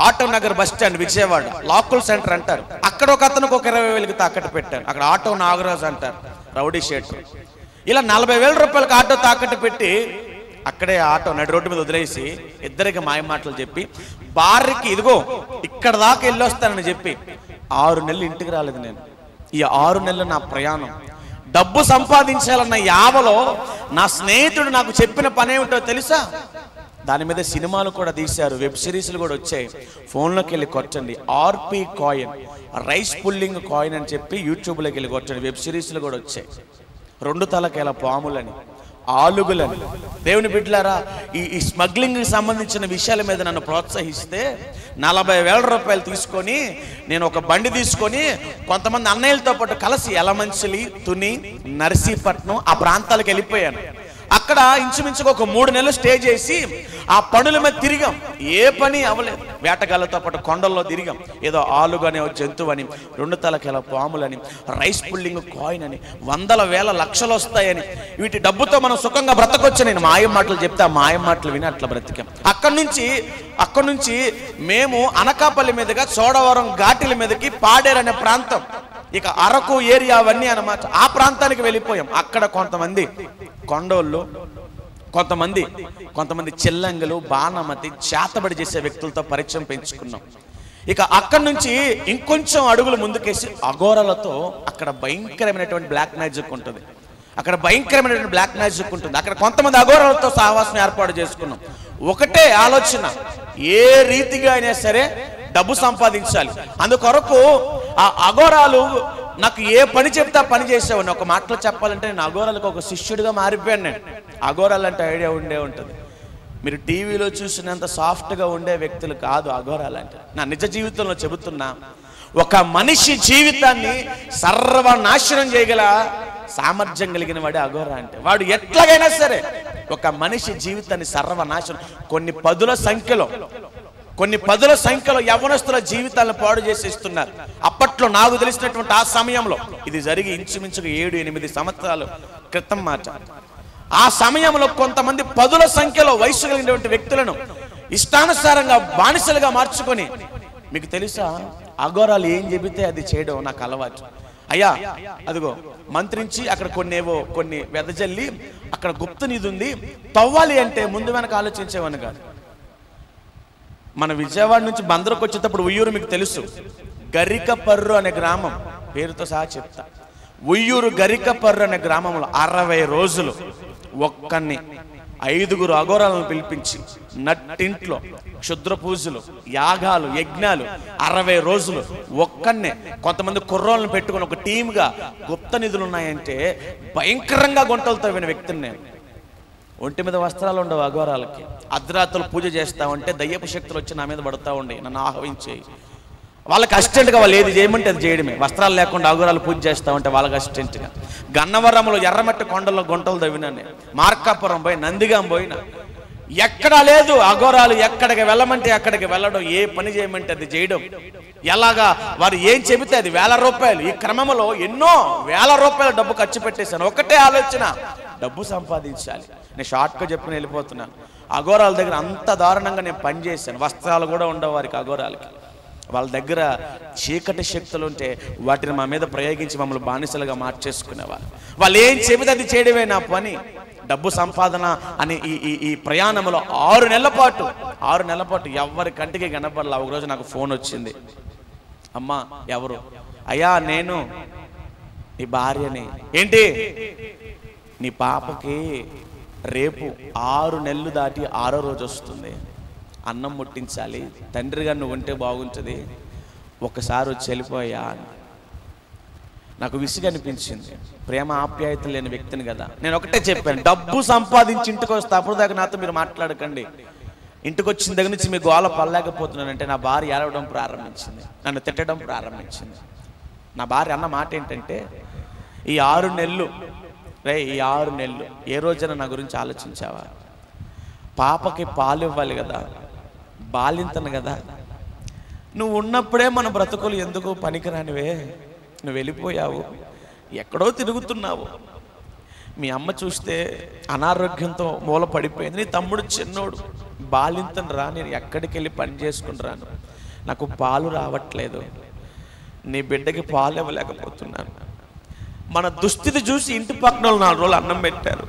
auto Nagar bus stand Vijayawada, లాకుల్ సెంటర్ అంటారు, అక్కడ ఒక అతనికి ఒక 20,000కి తాకట్టు పెట్టాను. అక్కడ ఆటో నాగరాజు అంటారు, రౌడీ షేట్. ఇలా ₹40,000 ఆటో తాకట్టు పెట్టి అక్కడే ఆటో నడి రోడ్డు మీద వదిలేసి ఇద్దరికి మాయ మాటలు చెప్పి భార్యకి ఇదిగో ఇక్కడ దాకా వెళ్ళొస్తానని చెప్పి 6 నెలలు ఇంటికి రాలేదు నేను. ఈ 6 నెలలు నా ప్రయాణం డబ్బు సంపాదించాలన్న యావలో నా స్నేహితుడు నాకు చెప్పిన పని ఏమిటో తెలుసా? దాని మీద సినిమాలు కూడా తీశారు, వెబ్ సిరీస్లు కూడా వచ్చాయి. ఫోన్లోకి వెళ్ళి కొట్టండి, RP coin, rice pulling coin అని చెప్పి యూట్యూబ్లోకి వెళ్ళి కొట్టండి. వెబ్ సిరీస్లు కూడా వచ్చాయి. 2 తలకాయల పాములని, ఆలుగులని. దేవుని బిడ్డలారా, ఈ స్మగ్లింగ్కి సంబంధించిన విషయాల మీద నన్ను ప్రోత్సహిస్తే ₹40,000 తీసుకొని నేను ఒక బండి తీసుకొని కొంతమంది అన్నయ్యలతో పాటు కలిసి యలమంచిలి, తుని, నర్సీపట్నం ఆ ప్రాంతాలకు వెళ్ళిపోయాను. అక్కడ ఇంచుమించుగా ఒక 3 నెలలు స్టే చేసి ఆ పనుల మీద తిరిగాం. ఏ పని అవ్వలేదు. వేటగాళ్ళతో పాటు కొండల్లో తిరిగాం. ఏదో ఆలుగు అనే జంతువు అని, 2 తలకాయల పాములని, రైస్ పుల్లింగ్ కాయిన్ అని, 100,000 లక్షలు వస్తాయని, వీటి డబ్బుతో మనం సుఖంగా బ్రతకొచ్చు. నేను మాయం మాటలు చెప్తే ఆ మాయం మాటలు విని అట్లా బ్రతికాం. అక్కడి నుంచి మేము అనకాపల్లి మీదుగా చోడవరం ఘాటీల మీదకి పాడేరు అనే ప్రాంతం, ఇక అరకు ఏరియా అవన్నీ అన్నమాట. ఆ ప్రాంతానికి వెళ్ళిపోయాం. అక్కడ కొంతమంది కొండోళ్ళు, కొంతమంది చెల్లంగలు, బాణమతి, చేతబడి చేసే వ్యక్తులతో పరిచయం పెంచుకున్నాం. ఇక అక్కడి నుంచి ఇంకొంచెం అడుగులు ముందుకేసి అఘోరాలతో అక్కడ భయంకరమైనటువంటి బ్లాక్ మ్యాజిక్ ఉంటుంది. అక్కడ కొంతమంది అఘోరాలతో సహవాసం ఏర్పాటు చేసుకున్నాం. ఒకటే ఆలోచన, ఏ రీతిగా అయినా సరే డబ్బు సంపాదించాలి. అందుకొరకు ఆ అఘోరాలు నాకు ఏ పని చెప్తే ఆ పని చేసేవాడిని. ఒక మాటలో చెప్పాలంటే నేను అఘోరాలకు ఒక శిష్యుడిగా మారిపోయాను. నేను అఘోరాలు అంటే ఐడియా ఉంటుంది. మీరు టీవీలో చూసినంత సాఫ్ట్గా ఉండే వ్యక్తులు కాదు అఘోరాలు అంటే. నా నిజ జీవితంలో చెబుతున్నా, ఒక మనిషి జీవితాన్ని సర్వనాశనం చేయగల సామర్థ్యం కలిగిన వాడే అఘోరా అంటే. వాడు ఎట్లాగైనా సరే ఒక మనిషి జీవితాన్ని సర్వనాశనం, కొన్ని పదుల సంఖ్యలో యవ్వనస్తుల జీవితాలను పాడు చేసి ఇస్తున్నారు. అప్పట్లో నాకు తెలిసినటువంటి ఆ సమయంలో, ఇది జరిగి ఇంచుమించుగా 7-8 సంవత్సరాల క్రితం మాట. ఆ సమయంలో కొంతమంది పదుల సంఖ్యలో వయసు కలిగినటువంటి వ్యక్తులను ఇష్టానుసారంగా బానిసలుగా మార్చుకొని, మీకు తెలుసా అఘోరాలు ఏం చెబితే అది చేయడం నాకు అలవాటు. అయ్యా అదిగో మంత్రించి అక్కడ కొన్ని వెదజల్లి అక్కడ గుప్త నిధి ఉంది, తవ్వాలి అంటే ముందు వెనక ఆలోచించేవాడిని కాదు. మన విజయవాడ నుంచి బందరకు వచ్చేటప్పుడు ఉయ్యూరు మీకు తెలుసు, గరికపర్రు అనే గ్రామం, పేరుతో సహా చెప్తా. ఉయ్యూరు గరికపర్రు అనే గ్రామంలో 60 రోజులు ఒక్కన్ని 5 అఘోరాలను పిలిపించి నట్టింట్లో క్షుద్ర పూజలు, యాగాలు, యజ్ఞాలు 60 రోజులు ఒక్కన్నే. కొంతమంది కుర్రోళ్ళను పెట్టుకుని ఒక టీమ్గా గుప్త నిధులు ఉన్నాయంటే భయంకరంగా గుంటలు తవ్విన వ్యక్తిని నేను. ఒంటి మీద వస్త్రాలు ఉండవు అఘోరాలకి. అర్ధరాత్రులు పూజ చేస్తా ఉంటే దయ్యపు శక్తులు వచ్చి నా మీద పడుతూ ఉండే, నన్ను ఆహ్వానించేయి. వాళ్ళకి అసిస్టెంట్గా వాళ్ళు ఏది చేయమంటే అది చేయడమే. వస్త్రాలు లేకుండా అఘోరాలు పూజ చేస్తా ఉంటే వాళ్ళకి అసిస్టెంట్గా. గన్నవరంలో ఎర్రమట్టి కొండల్లో గుంటలు తవ్వినాను, మార్కాపురం పోయి, నందిగాం పోయినా, ఎక్కడా లేదు అఘోరాలు. ఎక్కడికి వెళ్ళమంటే అక్కడికి వెళ్ళడం, ఏ పని చేయమంటే అది చేయడం. ఎలాగా వారు ఏం చెబితే అది ₹1000. ఈ క్రమంలో ఎన్నో ₹1000 డబ్బు ఖర్చు పెట్టేశాను. ఒకటే ఆలోచన, డబ్బు సంపాదించాలి. నేను షార్ట్గా చెప్పుకుని వెళ్ళిపోతున్నాను. అఘోరాల దగ్గర అంత దారుణంగా నేను పనిచేశాను. వస్త్రాలు కూడా ఉండవు వారికి అఘోరాలకి. వాళ్ళ దగ్గర చీకటి శక్తులు ఉంటే వాటిని మా మీద ప్రయోగించి మమ్మల్ని బానిసలుగా మార్చేసుకునేవాళ్ళు. వాళ్ళు ఏం చెబితే అది చేయడమే నా పని. డబ్బు సంపాదన అని ఈ ప్రయాణంలో 6 నెలల పాటు ఎవరి కంటికి కనపడలా. ఒకరోజు నాకు ఫోన్ వచ్చింది, అమ్మా ఎవరు? అయ్యా నేను నీ భార్యని. ఏంటి? నీ పాపకి రేపు 6 నెలలు దాటి 6వ రోజు వస్తుంది, అన్నం ముట్టించాలి, తండ్రిగా నువ్వు ఉంటే బాగుంటుంది, ఒకసారి వచ్చి వెళ్ళిపోయా. నాకు విసుగు అనిపించింది. ప్రేమ ఆప్యాయత లేని వ్యక్తిని కదా. నేను ఒకటే చెప్పాను, డబ్బు సంపాదించి ఇంటికి వస్తే అప్పుడు దాకా నాతో మీరు మాట్లాడకండి. ఇంటికి వచ్చిన దగ్గర నుంచి మీ గోల పడలేకపోతున్నానంటే నా భార్య ఏడవడం ప్రారంభించింది, నన్ను తిట్టడం ప్రారంభించింది. నా భార్య అన్న మాట ఏంటంటే, ఈ 6 నెలలు ఈ 6 నెలలు ఏ రోజైనా నా గురించి ఆలోచించావా? పాపకి పాలు ఇవ్వాలి కదా, బాలింతను కదా, నువ్వు ఉన్నప్పుడే మన బ్రతుకులు ఎందుకు పనికిరానివే? నువ్వు వెళ్ళిపోయావు, ఎక్కడో తిరుగుతున్నావు. మీ అమ్మ చూస్తే అనారోగ్యంతో మూల పడిపోయింది, నీ తమ్ముడు చిన్నోడు బాలింతను రా, నేను ఎక్కడికి వెళ్ళి పని చేసుకుని రాను, నాకు పాలు రావట్లేదు, నీ బిడ్డకి పాలు ఇవ్వలేకపోతున్నాను. మన దుస్థితి చూసి ఇంటి పక్కన 4 రోజులు అన్నం పెట్టారు.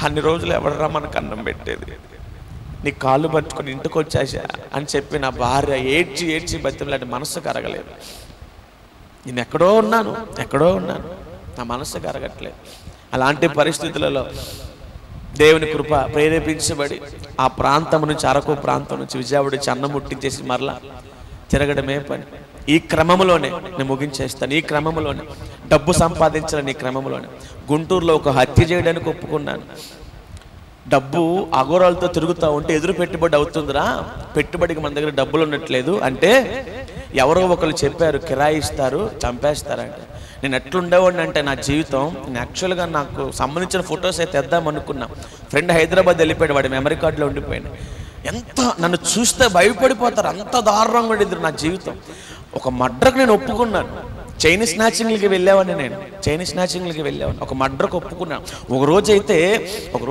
అన్ని రోజులు ఎవడరా మనకు అన్నం పెట్టేది? నీ కాళ్ళు పట్టుకొని ఇంటికి వచ్చేసా అని చెప్పి నా భార్య ఏడ్చి బతిలాంటి మనసు కరగలేదు. నేను ఎక్కడో ఉన్నాను, నా మనసు కరగట్లేదు. అలాంటి పరిస్థితులలో దేవుని కృప ప్రేరేపించబడి ఆ ప్రాంతం నుంచి, అరకు ప్రాంతం నుంచి విజయవాడ నుంచి అన్నం ముట్టించేసి మరలా తిరగడమే పని. ఈ క్రమంలోనే నేను ముగించేస్తాను. ఈ క్రమంలోనే డబ్బు సంపాదించాలని, ఈ క్రమంలోనే గుంటూరులో ఒక హత్య చేయడానికి ఒప్పుకున్నాను. డబ్బు అఘోరాలతో తిరుగుతూ ఉంటే ఎదురు పెట్టుబడి అవుతుందిరా, పెట్టుబడికి మన దగ్గర డబ్బులు ఉండట్లేదు అంటే ఎవరో ఒకరు చెప్పారు, కిరాయి ఇస్తారు, చంపేస్తారంటే. నేను ఎట్లుండేవాడిని అంటే నా జీవితం, నేను యాక్చువల్గా నాకు సంబంధించిన ఫొటోస్ అయితే తెద్దాం అనుకున్నా. ఫ్రెండ్ హైదరాబాద్ వెళ్ళిపోయాడు, వాడి మెమరీ కార్డులో ఉండిపోయాడు. ఎంత నన్ను చూస్తే భయపడిపోతారు, అంత దారుణంగా ఉండేది నా జీవితం. ఒక మర్డర్కి నేను ఒప్పుకున్నాను. చైన్ స్నాచింగ్లకి వెళ్ళేవాడిని. ఒక మర్డర్కి ఒప్పుకున్నాను. ఒక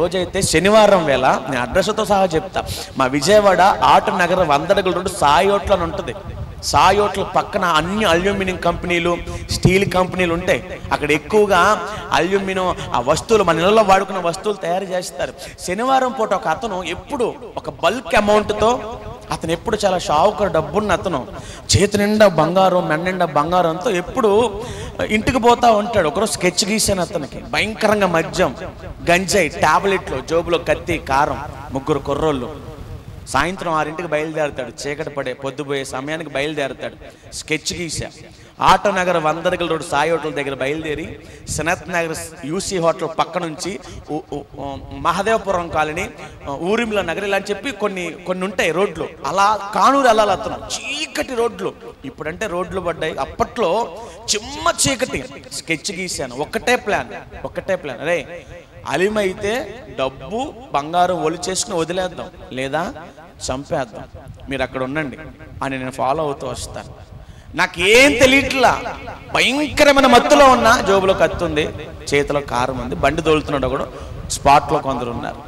రోజైతే శనివారం వేళ, నేను అడ్రస్తో సహా చెప్తా, మా విజయవాడ ఆట నగర 100 అడుగుల రోడ్డు సాయి హోటల్ అని ఉంటుంది. సాయి హోటల్ పక్కన అన్ని అల్యూమినియం కంపెనీలు, స్టీల్ కంపెనీలు ఉంటాయి. అక్కడ ఎక్కువగా అల్యూమినియం ఆ వస్తువులు, మన ఇళ్ళలో వాడుకున్న వస్తువులు తయారు చేస్తారు. శనివారం పూట ఒక అతను ఎప్పుడు ఒక బల్క్ అమౌంట్తో, అతను ఎప్పుడు చాలా షావుకర్ డబ్బున్న అతను, చేతి నిండా బంగారం, మెడ నిండా బంగారంతో ఎప్పుడు ఇంటికి పోతా ఉంటాడు. ఒకరోజు స్కెచ్ గీసాను అతనికి, భయంకరంగా మద్యం, గంజాయి, టాబ్లెట్లు, జోబులో కత్తి, కారం, 3 కుర్రోళ్ళు. సాయంత్రం 6ంటికి బయలుదేరుతాడు, చీకటి పడే పొద్దుపోయే సమయానికి బయలుదేరుతాడు. స్కెచ్ గీసా. ఆటో నగర్ 100 అడుగుల రోడ్డు సాయి హోటల్ దగ్గర బయలుదేరి సనత్ నగర్ యూసీ హోటల్ పక్క నుంచి మహదేవపురం కాలనీ, ఊరిమిల నగర్ ఇలా అని చెప్పి కొన్ని ఉంటాయి రోడ్లు. అలా కానూరు వెళ్ళాలి అతను, చీకటి రోడ్లు. ఇప్పుడంటే రోడ్లు పడ్డాయి, అప్పట్లో చిమ్మ చీకటి. స్కెచ్ గీశాను, ఒకటే ప్లాన్. అరే అలిమైతే డబ్బు బంగారం ఒలి చేసుకుని వదిలేద్దాం, లేదా చంపేద్దాం, మీరు అక్కడ ఉండండి అని నేను ఫాలో అవుతూ వస్తాను. నాకేం తెలియట్లా, భయంకరమైన మత్తులో ఉన్నా. జోబులో కత్తుంది, చేతిలో కారం ఉంది, బండి తోలుతున్నాడు కూడా, స్పాట్లో కొందరు ఉన్నారు.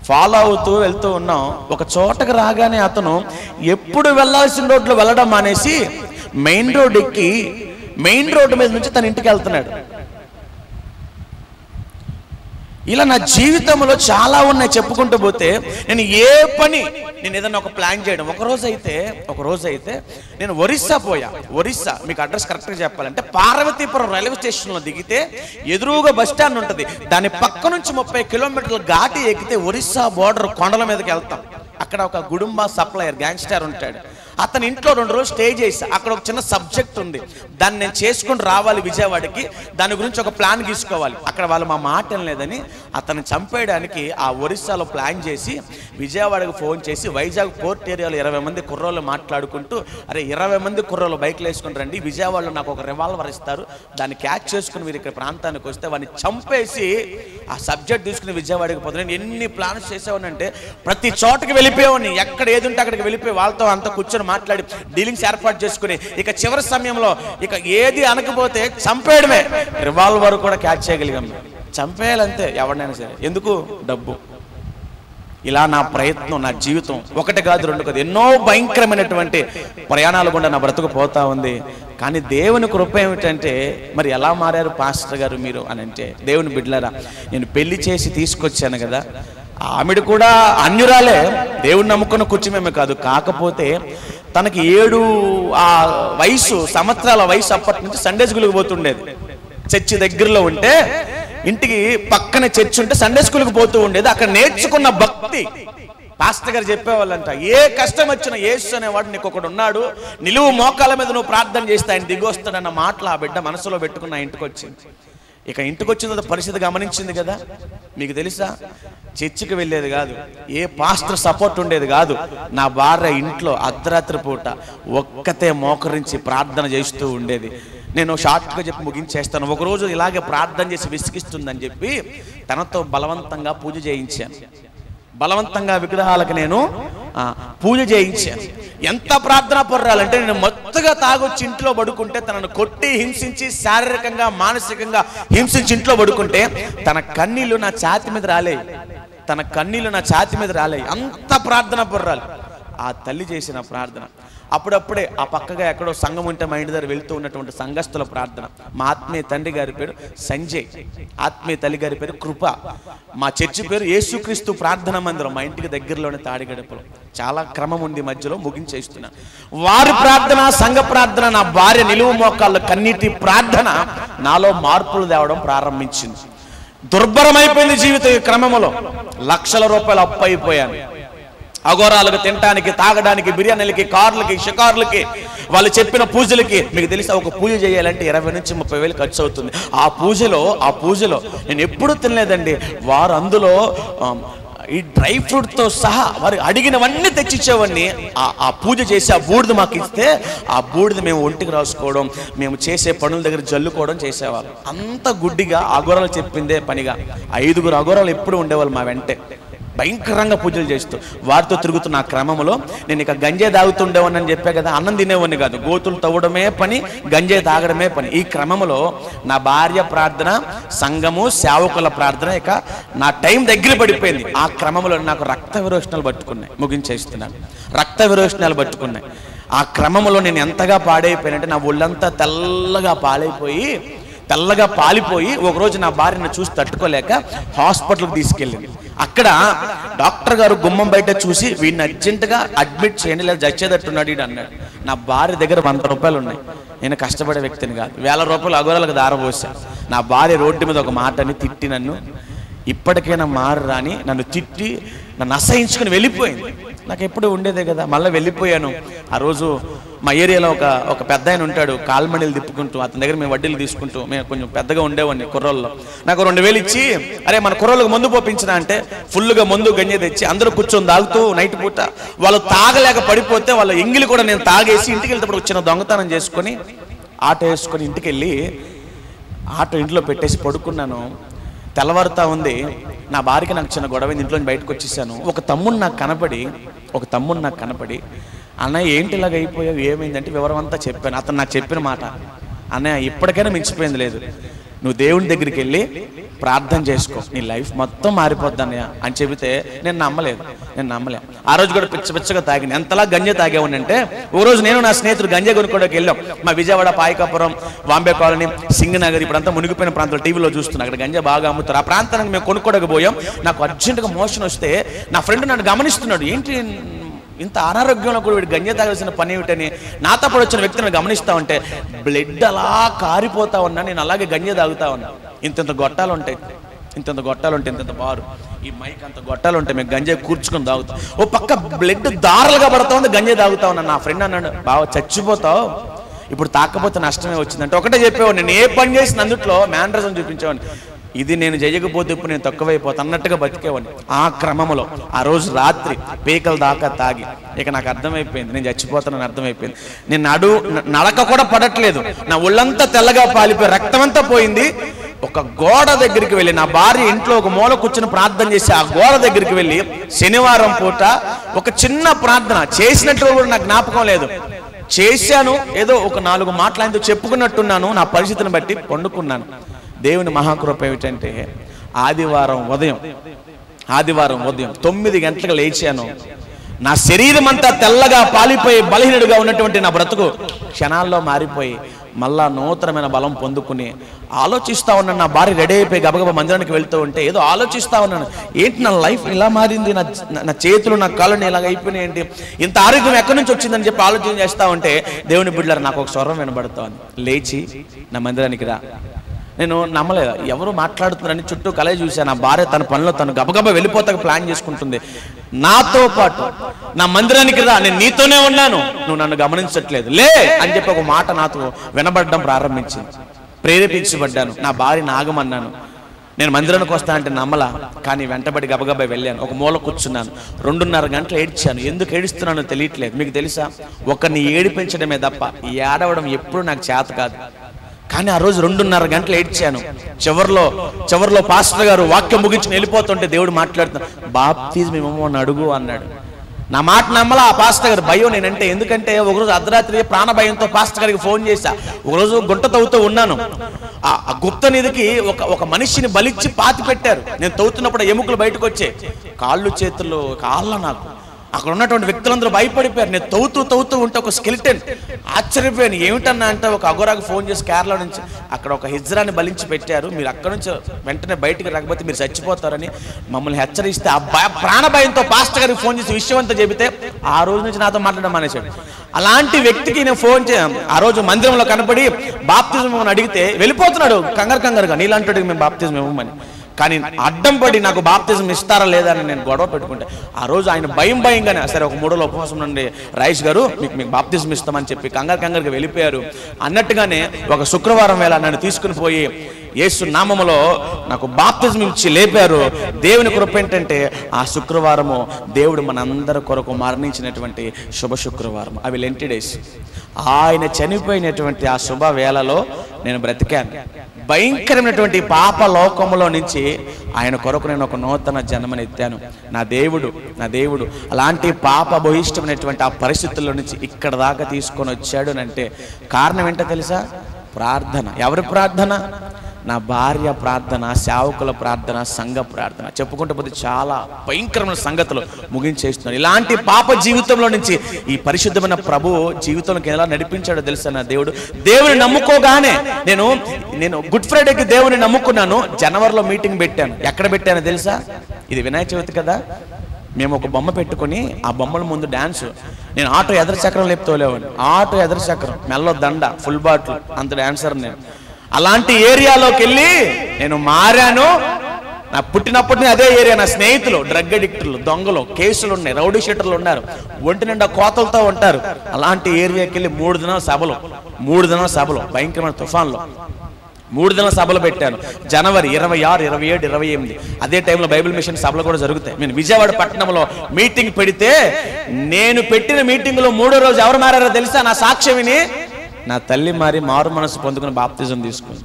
ఫాలో అవుతూ వెళ్తూ ఉన్నాం. ఒక చోటకు రాగానే అతను ఎప్పుడు వెళ్ళాల్సిన రోడ్లో వెళ్ళడం మానేసి మెయిన్ రోడ్ ఎక్కి మెయిన్ రోడ్డు మీద నుంచి తన ఇంటికి వెళ్తున్నాడు. ఇలా నా జీవితంలో చాలా ఉన్నాయి చెప్పుకుంటూ పోతే. నేను ఏదైనా ఒక ప్లాన్ చేయడం. ఒక రోజు అయితే నేను ఒరిస్సా పోయా. ఒరిస్సా మీకు అడ్రస్ కరెక్ట్గా చెప్పాలంటే పార్వతీపురం రైల్వే స్టేషన్లో దిగితే ఎదురుగా బస్ స్టాండ్ ఉంటుంది, దాని పక్క నుంచి 30 కిలోమీటర్ల ఘాటి ఎక్కితే ఒరిస్సా బోర్డర్ కొండల మీదకి వెళ్తాం. అక్కడ ఒక గుడుంబ సప్లయర్ గ్యాంగ్స్టర్ ఉంటాడు. అతని ఇంట్లో 2 రోజులు స్టే చేసి అక్కడ ఒక చిన్న సబ్జెక్ట్ ఉంది, దాన్ని నేను చేసుకుని రావాలి విజయవాడకి, దాని గురించి ఒక ప్లాన్ గీసుకోవాలి. అక్కడ వాళ్ళు మా మాట లేదని అతన్ని చంపేయడానికి ఆ ఒరిస్సాలో ప్లాన్ చేసి విజయవాడకు ఫోన్ చేసి వైజాగ్ పోర్ట్ ఏరియాలో 20 మంది కుర్రోళ్ళు మాట్లాడుకుంటూ, అరే 20 మంది కుర్రోళ్ళు బైక్లు వేసుకుని రండి, విజయవాడలో నాకు ఒక రివాల్వర్ ఇస్తారు, దాన్ని క్యాచ్ చేసుకుని మీరు ఇక్కడ ప్రాంతానికి వస్తే వాడిని చంపేసి ఆ సబ్జెక్ట్ తీసుకుని విజయవాడకి పోతే. నేను ఎన్ని ప్లాన్స్ చేసేవాడినంటే ప్రతి చోటకి వెళ్ళిపోయేవాడిని, ఎక్కడ ఏది ఉంటే అక్కడికి వెళ్ళిపోయి వాళ్ళతో అంతా కూర్చొని మాట్లాడి డీలింగ్స్ ఏర్పాటు చేసుకుని ఇక చివరి సమయంలో ఇక ఏది అనకపోతే చంపేయడమే. రివాల్వర్ కూడా క్యాచ్ చేయగలిగాం, చంపేయాలంతే ఎవరినైనా సరే. ఎందుకు? డబ్బు. ఇలా నా ప్రయత్నం, నా జీవితం ఒకటి కాదు, 2 కాదు, ఎన్నో భయంకరమైనటువంటి ప్రయాణాలు గుండా నా బ్రతుకు పోతా ఉంది. కానీ దేవుని కృప ఏమిటంటే, మరి ఎలా మారారు పాస్టర్ గారు మీరు అని అంటే, దేవుని బిడ్డలారా, నేను పెళ్లి చేసి తీసుకొచ్చాను కదా, ఆమెడు కూడా అన్యురాలే, దేవుని నమ్ముకున్న కూర్చుమేమే కాదు. కాకపోతే తనకి 7 సంవత్సరాల వయసు అప్పటి నుంచి సండే స్కూల్కి పోతుండేది. చర్చి దగ్గరలో ఉంటే, ఇంటికి పక్కన చర్చి ఉంటే సండే స్కూల్కి పోతూ ఉండేది. అక్కడ నేర్చుకున్న భక్తి పాస్టర్ గారు చెప్పేవాళ్ళంట, ఏ కష్టం వచ్చినా యేసు అనేవాడు నీకు ఒకడు ఉన్నాడు, నిలువు మోకాల మీద నువ్వు ప్రార్థన చేస్తే ఆయన దిగి వస్తాడన్న మాటలు ఆ బిడ్డ మనసులో పెట్టుకున్న ఇంటికి వచ్చింది. ఇక ఇంటికి వచ్చిన పరిస్థితి గమనించింది కదా. మీకు తెలుసా, చర్చికి వెళ్ళేది కాదు, ఏ పాస్టర్ సపోర్ట్ ఉండేది కాదు. నా భార్య ఇంట్లో అర్ధరాత్రి పూట ఒక్కతే మోకరించి ప్రార్థన చేస్తూ ఉండేది. నేను షార్ట్గా చెప్పి ముగించేస్తాను. ఒకరోజు ఇలాగే ప్రార్థన చేసి విసిగిస్తుందని చెప్పి తనతో బలవంతంగా పూజ చేయించాను. బలవంతంగా విగ్రహాలకు నేను పూజ చేయించాను. ఎంత ప్రార్థన పర్రాలంటే, నేను మొత్తగా తాగొచ్చి ఇంట్లో పడుకుంటే, తనను కొట్టి హింసించి శారీరకంగా మానసికంగా హింసించి ఇంట్లో పడుకుంటే తన కన్నీళ్ళు నా ఛాతి మీద రాలే. అంత ప్రార్థన పర్రాలి ఆ తల్లి చేసిన ప్రార్థన. అప్పుడప్పుడే ఆ పక్కగా ఎక్కడో సంఘం ఉంటే మా ఇంటి దగ్గర వెళ్తూ ఉన్నటువంటి సంఘస్థుల ప్రార్థన. మా ఆత్మీయ తండ్రి గారి పేరు సంజయ్, ఆత్మీయ తల్లి గారి పేరు కృప, మా చర్చి పేరు యేసుక్రీస్తు ప్రార్థన మందిరం, మా ఇంటికి దగ్గరలోనే తాడిగడపలో. చాలా క్రమం ఉంది, మధ్యలో ముగించేస్తున్నా. వారి ప్రార్థన, సంఘ ప్రార్థన, నా భార్య నిలువు మోకాళ్ళ కన్నీటి ప్రార్థన నాలో మార్పులు తేవడం ప్రారంభించింది. దుర్భరమైపోయింది జీవితం. ఈ క్రమంలో లక్షల రూపాయలు అప్పు అయిపోయాను. అఘోరాలకు తినడానికి, తాగడానికి, బిర్యానీలకి, కార్లకి, షికార్లకి, వాళ్ళు చెప్పిన పూజలకి. మీకు తెలుసా, ఒక పూజ చేయాలంటే 20 నుంచి 30 వేలు ఖర్చు అవుతుంది. ఆ పూజలో నేను ఎప్పుడూ తినలేదండి. వారు అందులో ఈ డ్రై ఫ్రూట్తో సహా వారు అడిగినవన్నీ తెచ్చిచ్చేవాడిని. ఆ పూజ చేసి ఆ బూడిద మాకు ఇస్తే ఆ బూడిద మేము ఒంటికి రాసుకోవడం, మేము చేసే పనుల దగ్గర జల్లుకోవడం చేసేవాళ్ళం. అంత గుడ్డిగా అఘోరాలు చెప్పిందే పనిగా 5 అఘోరాలు ఎప్పుడు ఉండేవాళ్ళు మా వెంటే, భయంకరంగా పూజలు చేస్తూ. వారితో తిరుగుతున్న ఆ క్రమంలో నేను ఇక గంజాయి తాగుతుండేవాడిని అని చెప్పే కదా, అన్నం తినేవాడిని కాదు. గోతులు తవ్వడమే పని, గంజాయి తాగడమే పని. ఈ క్రమంలో నా భార్య ప్రార్థన, సంఘము, సేవకుల ప్రార్థన, ఇక నా టైం దగ్గర పడిపోయింది. ఆ క్రమంలో నాకు రక్త విరోచనాలు పట్టుకున్నాయి. ముగించేస్తున్నాను, రక్త విరోచనాలు పట్టుకున్నాయి. ఆ క్రమంలో నేను ఎంతగా పాడైపోయానంటే, నా ఒళ్ళంతా తెల్లగా పాలిపోయి ఒకరోజు నా భార్యను చూసి తట్టుకోలేక హాస్పిటల్కి తీసుకెళ్ళింది. అక్కడ డాక్టర్ గారు గుమ్మం బయట చూసి, వీడిని అర్జెంటుగా అడ్మిట్ చేయండి, లేదా చచ్చేటట్టున్నాడు వీడు అన్నాడు. నా భార్య దగ్గర 100 రూపాయలు ఉన్నాయి. నేను కష్టపడే వ్యక్తిని కాదు, 1000 రూపాయలు అఘోరాలకు దారపోసాను. నా భార్య రోడ్డు మీద ఒక మాటని తిట్టి, నన్ను ఇప్పటికైనా మారరా అని నన్ను తిట్టి నన్ను అసహించుకుని వెళ్ళిపోయింది. నాకు ఎప్పుడు ఉండేదే కదా, మళ్ళీ వెళ్ళిపోయాను. ఆ రోజు మా ఏరియాలో ఒక పెద్ద ఆయన ఉంటాడు, కాల్మణిలు తిప్పుకుంటూ, అతని దగ్గర మేము వడ్డీలు తీసుకుంటూ, మేము కొంచెం పెద్దగా ఉండేవాడిని కుర్రోళ్ళలో. నాకు 2000 ఇచ్చి, అరే మన కుర్రోళ్ళకి మందు పోపించినా అంటే ఫుల్గా మందు గంజే తెచ్చి అందరూ కూర్చొని తాగుతూ నైట్ పూట వాళ్ళు తాగలేక పడిపోతే వాళ్ళ ఎంగిలి కూడా నేను తాగేసి ఇంటికి వెళ్తేప్పుడు వచ్చిన దొంగతనం చేసుకొని ఆటో వేసుకొని ఇంటికి వెళ్ళి ఆటో ఇంట్లో పెట్టేసి పడుకున్నాను. తెల్లవారుతా ఉంది. నా భార్యకి నాకు చిన్న గొడవ, ఇంట్లో బయటకు వచ్చేసాను. ఒక తమ్ముడు నాకు కనపడి అన్నయ్య ఏంటి ఇలాగ అయిపోయావు, ఏమైందంటే వివరం అంతా చెప్పాను. అతను నాకు చెప్పిన మాట, అన్నయ్య ఇప్పటికైనా మించిపోయింది లేదు, నువ్వు దేవుని దగ్గరికి వెళ్ళి ప్రార్థన చేసుకో, నీ లైఫ్ మొత్తం మారిపోద్ది అన్నయ్య అని చెబితే నేను నమ్మలేదు. ఆ రోజు కూడా పిచ్చగా తాగిన. ఎంతలా గంజే తాగేవాడిని అంటే, ఓ రోజు నేను నా స్నేహితుడు గంజే కొనుక్కోవడానికి వెళ్ళాం. మా విజయవాడ, పాయకాపురం, బాంబే కాలనీ, సింగనగర్ ఇప్పుడంతా మునిగిపోయిన ప్రాంతాలు టీవీలో చూస్తున్నాను. అక్కడ గంజా బాగా అమ్ముతారు. ఆ ప్రాంతానికి మేము కొనుక్కోడానికి పోయాం. నాకు అర్జెంటుగా మోషన్ వస్తే నా ఫ్రెండ్ నన్ను గమనిస్తున్నాడు, ఏంటి ఇంత అనారోగ్యంలో కూడా వీడు గంజా తాగాల్సిన పని ఏమిటని. నాతో పాటు వచ్చిన వ్యక్తిని గమనిస్తా ఉంటే బ్లడ్ అలా కారిపోతా ఉన్నా, నేను అలాగే గంజా తాగుతా ఉన్నా. ఇంత గొట్టాలు ఉంటాయి, ఇంత బారు, ఈ మైక్ అంత గొట్టాలు ఉంటాయి, మేము గంజా కూర్చుకొని తాగుతాం. ఓ పక్క బ్లడ్ దారులుగా పడతా ఉంది, గంజా తాగుతా ఉన్నా. నా ఫ్రెండ్ అన్నాడు, బావ చచ్చిపోతావు, ఇప్పుడు తాకపోతే నష్టమే వచ్చిందంటే. ఒకటే చెప్పేవాడు, నేను ఏ పని చేసిన అందుట్లో మేనరిజం చూపించేవాడిని. ఇది నేను చేయకపోతే ఇప్పుడు నేను తక్కువైపోతా అన్నట్టుగా బతికేవాడిని. ఆ క్రమంలో ఆ రోజు రాత్రి పీకల దాకా తాగి ఇక నాకు అర్థమైపోయింది, నేను చచ్చిపోతానని అర్థమైపోయింది. నేను నడక కూడా పడట్లేదు, నా ఒళ్ళంతా తెల్లగా పాలిపోయి రక్తమంతా పోయింది. ఒక గోడ దగ్గరికి వెళ్ళి, నా భార్య ఇంట్లో ఒక మూల కూర్చొని ప్రార్థన చేసి, ఆ గోడ దగ్గరికి వెళ్ళి శనివారం పూట ఒక చిన్న ప్రార్థన చేసినట్టు కూడా నాకు జ్ఞాపకం లేదు. చేశాను, ఏదో ఒక 4 మాటలు ఆయనతో చెప్పుకున్నట్టున్నాను. నా పరిస్థితిని బట్టి పండుకున్నాను. దేవుని మహాకృప ఏమిటంటే ఆదివారం ఉదయం 9 గంటలకు లేచాను. నా శరీరం అంతా తెల్లగా పాలిపోయి బలహీనుడిగా ఉన్నటువంటి నా బ్రతుకు క్షణాల్లో మారిపోయి మళ్ళా నూతనమైన బలం పొందుకుని ఆలోచిస్తా ఉన్నాను. నా భార్య రెడీ అయిపోయి గబగబా మందిరానికి వెళ్తూ ఉంటే ఏదో ఆలోచిస్తా ఉన్నాను, ఏంటి నా లైఫ్ ఇలా మారింది, నా చేతులు నా కాళ్ళని ఇలాగ అయిపోయినాయి, ఏంటి ఇంత ఆరోగ్యం ఎక్కడి నుంచి వచ్చిందని చెప్పి ఆలోచన చేస్తా ఉంటే దేవుని బిడ్డలారా నాకు ఒక స్వరం వినబడుతోంది, లేచి నా మందిరానికి రా. నేను నమ్మలేదు, ఎవరు మాట్లాడుతున్నారని చుట్టూ కలయి చూశాను. నా భార్య తన పనిలో తను గబగబా వెళ్ళిపోతాక ప్లాన్ చేసుకుంటుంది. నాతో పాటు నా మందిరానికి రా, నేను నీతోనే ఉన్నాను, నువ్వు నన్ను గమనించట్లేదు, లే అని చెప్పి ఒక మాట నాతో వినబడడం ప్రారంభించింది. ప్రేరేపించబడ్డాను. నా భార్యని ఆగమన్నాను. నేను మందిరానికి వస్తా అంటే నమ్మలా, కానీ వెంటబడి గబగబా వెళ్ళాను. ఒక మూల కూర్చున్నాను. 2.5 గంటలు ఏడ్చాను. ఎందుకు ఏడుస్తున్నానో తెలియట్లేదు. మీకు తెలుసా, ఒకరిని ఏడిపించడమే తప్ప ఏడవడం ఎప్పుడు నాకు చేత కాదు. కానీ ఆ రోజు 2.5 గంటలు ఏడ్చాను. చివర్లో పాస్టర్ గారు వాక్యం ముగించుని వెళ్ళిపోతుంటే దేవుడు మాట్లాడుతున్నా, బాప్తిజం ఇవ్వమో అని అడుగు అన్నాడు. నా మాట నమ్మలా ఆ పాస్టర్ గారు. భయం నేనంటే, ఎందుకంటే ఒకరోజు అర్ధరాత్రి ప్రాణ భయంతో పాస్టర్ గారికి ఫోన్ చేశా. ఒకరోజు గుంట తవ్వుతూ ఉన్నాను. ఆ గుప్త నిధికి ఒక మనిషిని బలిచ్చి పాతి పెట్టారు. నేను తవ్వుతున్నప్పుడు ఎముకలు బయటకు వచ్చే, కాళ్ళు చేతులు కాళ్ళ నాకు. అక్కడ ఉన్నటువంటి వ్యక్తులందరూ భయపడిపోయారు. నేను తవ్వుతూ ఉంటే ఒక స్కెలిటన్. ఆశ్చర్యపోయాను, ఏమిటన్నా అంటే ఒక అఘోరాకు ఫోన్ చేసి కేరళ నుంచి అక్కడ ఒక హిజ్రాని బలించి పెట్టారు, మీరు అక్కడ నుంచి వెంటనే బయటికి రాకపోతే మీరు చచ్చిపోతారని మమ్మల్ని హెచ్చరిస్తే ఆ ప్రాణ భయంతో పాస్టర్ గారికి ఫోన్ చేసి విషయం అంతా చెబితే ఆ రోజు నుంచి నాతో మాట్లాడడం మానేశాడు. అలాంటి వ్యక్తికి నేను ఫోన్ ఆ రోజు మందిరంలో కనపడి బాప్తిజం అని అడిగితే వెళ్ళిపోతున్నాడు కంగారుగా, నీలాంటి మేము బాప్తిజం ఇవ్వమని. కానీ అడ్డం పడి నాకు బాప్తిజం ఇస్తారా లేదా అని నేను గొడవ పెట్టుకుంటే ఆ రోజు ఆయన భయంగానే, సరే ఒక 3 రోజుల ఉపవాసం నుండి రాయేష్ గారు మీకు బాప్తిజం ఇస్తామని చెప్పి కంగారుగా వెళ్ళిపోయారు. అన్నట్టుగానే ఒక శుక్రవారం వేళ నన్ను తీసుకుని పోయి యేసు నామములో నాకు బాప్తిజం ఇచ్చి లేపారు. దేవుని కృప ఏంటంటే ఆ శుక్రవారము దేవుడు మనందరి కొరకు మరణించినటువంటి శుభ శుక్రవారం. అవి లెంటి డేస్. ఆయన చనిపోయినటువంటి ఆ శుభ వేళలో నేను బ్రతికాను. భయంకరమైనటువంటి పాప లోకములో నుంచి ఆయన కొరకు నేను ఒక నూతన జన్మనెత్తాను. నా దేవుడు అలాంటి పాప బహిష్టమైనటువంటి ఆ పరిస్థితుల్లో నుంచి ఇక్కడ దాకా తీసుకొని వచ్చాడు అంటే కారణం ఏంటో తెలుసా? ప్రార్థన. ఎవరి ప్రార్థన? నా భార్య ప్రార్థన, సేవకుల ప్రార్థన, సంఘ ప్రార్థన. చెప్పుకుంటూ పోతే చాలా భయంకరమైన సంగతులు ముగించేస్తున్నాను. ఇలాంటి పాప జీవితంలో నుంచి ఈ పరిశుద్ధమైన ప్రభు జీవితంలోకి ఎలా నడిపించాడో తెలుసా నా దేవుని నమ్ముకోగానే నేను గుడ్ ఫ్రైడేకి దేవుని నమ్ముకున్నాను. జనవరిలో మీటింగ్ పెట్టాను. ఎక్కడ పెట్టానో తెలుసా? ఇది వినాయక చవితి కదా, మేము ఒక బొమ్మ పెట్టుకొని ఆ బొమ్మల ముందు డాన్స్. నేను ఆటో ఎదర చక్రం లేపుతోలేవాడిని. ఆటో ఎదర చక్రం, మెల్లో దండ, ఫుల్ బాటిల్, అంత డాన్సర్ నేను. అలాంటి ఏరియాలోకి వెళ్ళి నేను మారాను. నా పుట్టినప్పటి అదే ఏరియా. నా స్నేహితులు డ్రగ్ అడిక్టర్లు, దొంగలు, కేసులు ఉన్నాయి, రౌడీ షీటర్లు ఉన్నారు, ఒంటి నిండా కోతలతో ఉంటారు. అలాంటి ఏరియాకి వెళ్ళి 3 దినాల సభలు భయంకరమైన తుఫాన్లో 3 దినాల సభలు పెట్టాను. జనవరి 26, 27, 28 అదే టైంలో బైబిల్ మిషన్ సభలు కూడా జరుగుతాయి. నేను విజయవాడ పట్టణంలో మీటింగ్ పెడితే నేను పెట్టిన మీటింగ్లో 3వ రోజు ఎవరు మారారో తెలుసా? నా సాక్ష్యం విని నా తల్లి మారు మనసు పొందుకుని బాప్తిజం తీసుకుంది.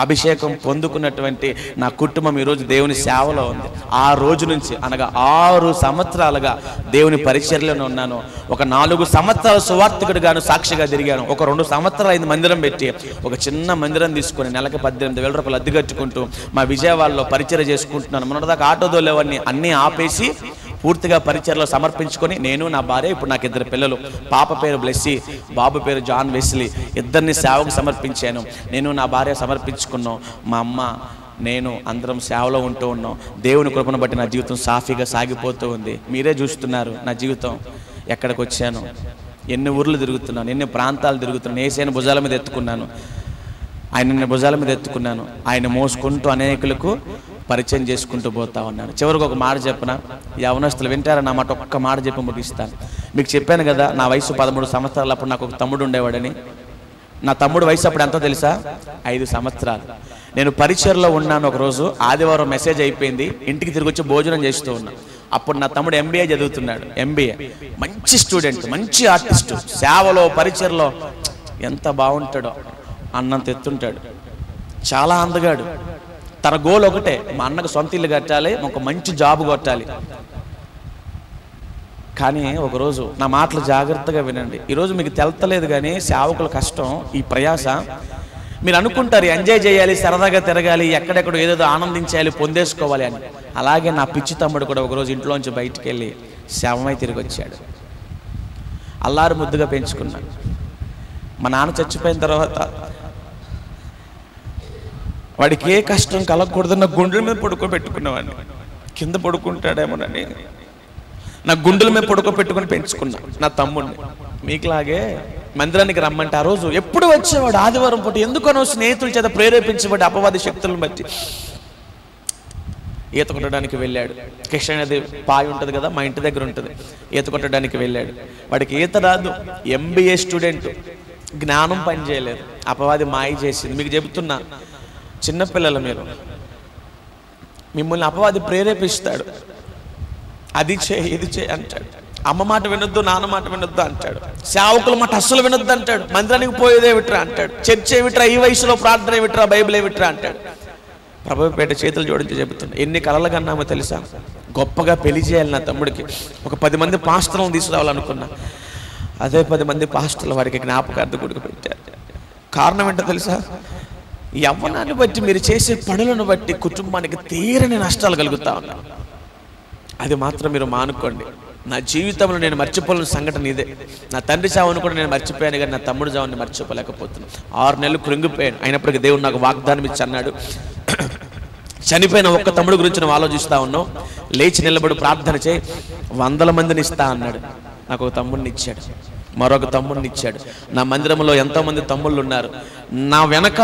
అభిషేకం పొందుకున్నటువంటి నా కుటుంబం ఈరోజు దేవుని సేవలో ఉంది. ఆ రోజు నుంచి అనగా 6 సంవత్సరాలుగా దేవుని పరిచర్యలోనే ఉన్నాను. ఒక 4 సంవత్సరాల సువార్థికుడిగాను సాక్షిగా తిరిగాను. ఒక 2 సంవత్సరాలు అయింది మందిరం పెట్టి, ఒక చిన్న మందిరం తీసుకొని నెలకి 18,000 రూపాయలు అద్దె కట్టుకుంటూ మా విజయవాడలో పరిచర్య చేసుకుంటున్నాను. మొన్నటిదాకా ఆటో దోలేవన్నీ అన్నీ ఆపేసి పూర్తిగా పరిచర్యలో సమర్పించుకొని నేను, నా భార్య, ఇప్పుడు నాకు 2 పిల్లలు, పాప పేరు బ్లెస్సీ, బాబు పేరు జాన్ వెస్లీ, ఇద్దరిని సేవకు సమర్పించాను. నేను నా భార్య సమర్పించుకున్నాం. మా అమ్మ నేను అందరం సేవలో ఉంటూ ఉన్నాం. దేవుని కృపను బట్టి నా జీవితం సాఫీగా సాగిపోతూ ఉంది. మీరే చూస్తున్నారు నా జీవితం. ఎక్కడికి వచ్చాను, ఎన్ని ఊర్లు తిరుగుతున్నాను, ఎన్ని ప్రాంతాలు తిరుగుతున్నాను. యేసయ్యను భుజాల మీద ఎత్తుకున్నాను, ఆయనని భుజాల మీద ఎత్తుకున్నాను. ఆయన మోసుకుంటూ అనేకులకు పరిచయం చేసుకుంటూ పోతా ఉన్నాను. చివరికి ఒక మాట చెప్పిన, యవనస్తులు వింటారా నా మాట? ఒక్క మాట చెప్పి ముగిస్తాను. మీకు చెప్పాను కదా నా వయసు 13 సంవత్సరాలు. అప్పుడు నాకు ఒక తమ్ముడు ఉండేవాడని. నా తమ్ముడు వయసు అప్పుడు ఎంతో తెలుసా? 5 సంవత్సరాలు. నేను పరిచయలో ఉన్నాను. ఒకరోజు ఆదివారం మెసేజ్ అయిపోయింది, ఇంటికి తిరిగి వచ్చి భోజనం చేస్తూ ఉన్నాను. అప్పుడు నా తమ్ముడు MBA చదువుతున్నాడు. MBA మంచి స్టూడెంట్, మంచి ఆర్టిస్టు. సేవలో పరిచయలో ఎంత బాగుంటాడో, అన్నంత ఎత్తుంటాడు, చాలా అందగాడు. తన గోల్ ఒకటే, మా అన్నకు సొంత ఇల్లు కట్టాలి, ఒక మంచి జాబ్ కొట్టాలి. కానీ ఒకరోజు నా మాటలు జాగ్రత్తగా వినండి. ఈరోజు మీకు తెలతలేదు కానీ సేవకుల కష్టం, ఈ ప్రయాస. మీరు అనుకుంటారు ఎంజాయ్ చేయాలి, సరదాగా తిరగాలి, ఎక్కడెక్కడ ఏదేదో ఆనందించాలి, పొందేసుకోవాలి అని. అలాగే నా పిచ్చి తమ్ముడు కూడా ఒకరోజు ఇంట్లోంచి బయటికి వెళ్ళి శవమై తిరిగి వచ్చాడు. అల్లారు ముద్దుగా పెంచుకున్నాడు. మా నాన్న చచ్చిపోయిన తర్వాత వాడికి ఏ కష్టం కలగకూడదన్న గుండెల మీద పడుకోబెట్టుకున్నవాడిని. కింద పడుకుంటాడేమోనని నా గుండెల మీద పడుకోబెట్టుకుని పెంచుకున్నా నా తమ్ముడిని. మీకులాగే మందిరానికి రమ్మంటే ఆ రోజు ఎప్పుడు వచ్చేవాడు ఆదివారం పూట. ఎందుకనో స్నేహితుల చేత ప్రేరేపించబడి అపవాది శక్తులను బట్టి ఈత కొట్టడానికి వెళ్ళాడు. కృష్ణ నది పాయి ఉంటుంది కదా, మా ఇంటి దగ్గర ఉంటుంది. ఈత కొట్టడానికి వెళ్ళాడు. వాడికి ఈత రాదు, MBA స్టూడెంట్, జ్ఞానం పని చేయలేదు, అపవాది మాయ చేసింది. మీకు చెబుతున్నా, చిన్నపిల్లలు మీరు, మిమ్మల్ని అపవాది ప్రేరేపిస్తాడు. అది చేయి, ఇది చేయి అంటాడు. అమ్మ మాట వినొద్దు, నాన్న మాట వినొద్దు అంటాడు. సేవకుల మాట అస్సలు వినొద్దు అంటాడు. మందిరానికి పోయేదే విట్రా అంటాడు. చర్చ్ ఏమిట్రా, ఈ వయసులో ప్రార్థన ఏమిట్రా, బైబిల్ ఏమిట్రా అంటాడు. ప్రభుపేట చేతులు జోడించి చెబుతున్నా, ఎన్ని కలలు కన్నామో తెలుసా? గొప్పగా పెళ్లి చేయాలి నా తమ్ముడికి. ఒక 10 మంది పాస్టర్లను తీసుకురావాలనుకున్నా. అదే 10 మంది పాస్టర్లు వాడికి జ్ఞాపకార్థ గుడికి పెట్టారు. కారణం ఏంటో తెలుసా? యవ్వనాన్ని బట్టి, మీరు చేసే పనులను బట్టి కుటుంబానికి తీరని నష్టాలు కలుగుతా ఉన్నాయి. అది మాత్రం మీరు మానుకోండి. నా జీవితంలో నేను మర్చిపోలేని సంఘటన ఇదే. నా తండ్రి చావును కూడా నేను మర్చిపోయాను, కానీ నా తమ్ముడు చావుని మర్చిపోలేకపోతున్నాను. 6 నెలలు కృంగిపోయాను. అయినప్పటికీ దేవుడు నాకు వాగ్దానం ఇచ్చి అన్నాడు, చనిపోయిన ఒక్క తమ్ముడు గురించి నువ్వు ఆలోచిస్తా ఉన్నావు, లేచి నిలబడి ప్రార్థన చేయి, 100 మందిని ఇస్తా అన్నాడు. నాకు ఒక తమ్ముడిని ఇచ్చాడు, మరొక తమ్ముడిని ఇచ్చాడు. నా మందిరంలో ఎంతోమంది తమ్ముళ్ళు ఉన్నారు. నా వెనక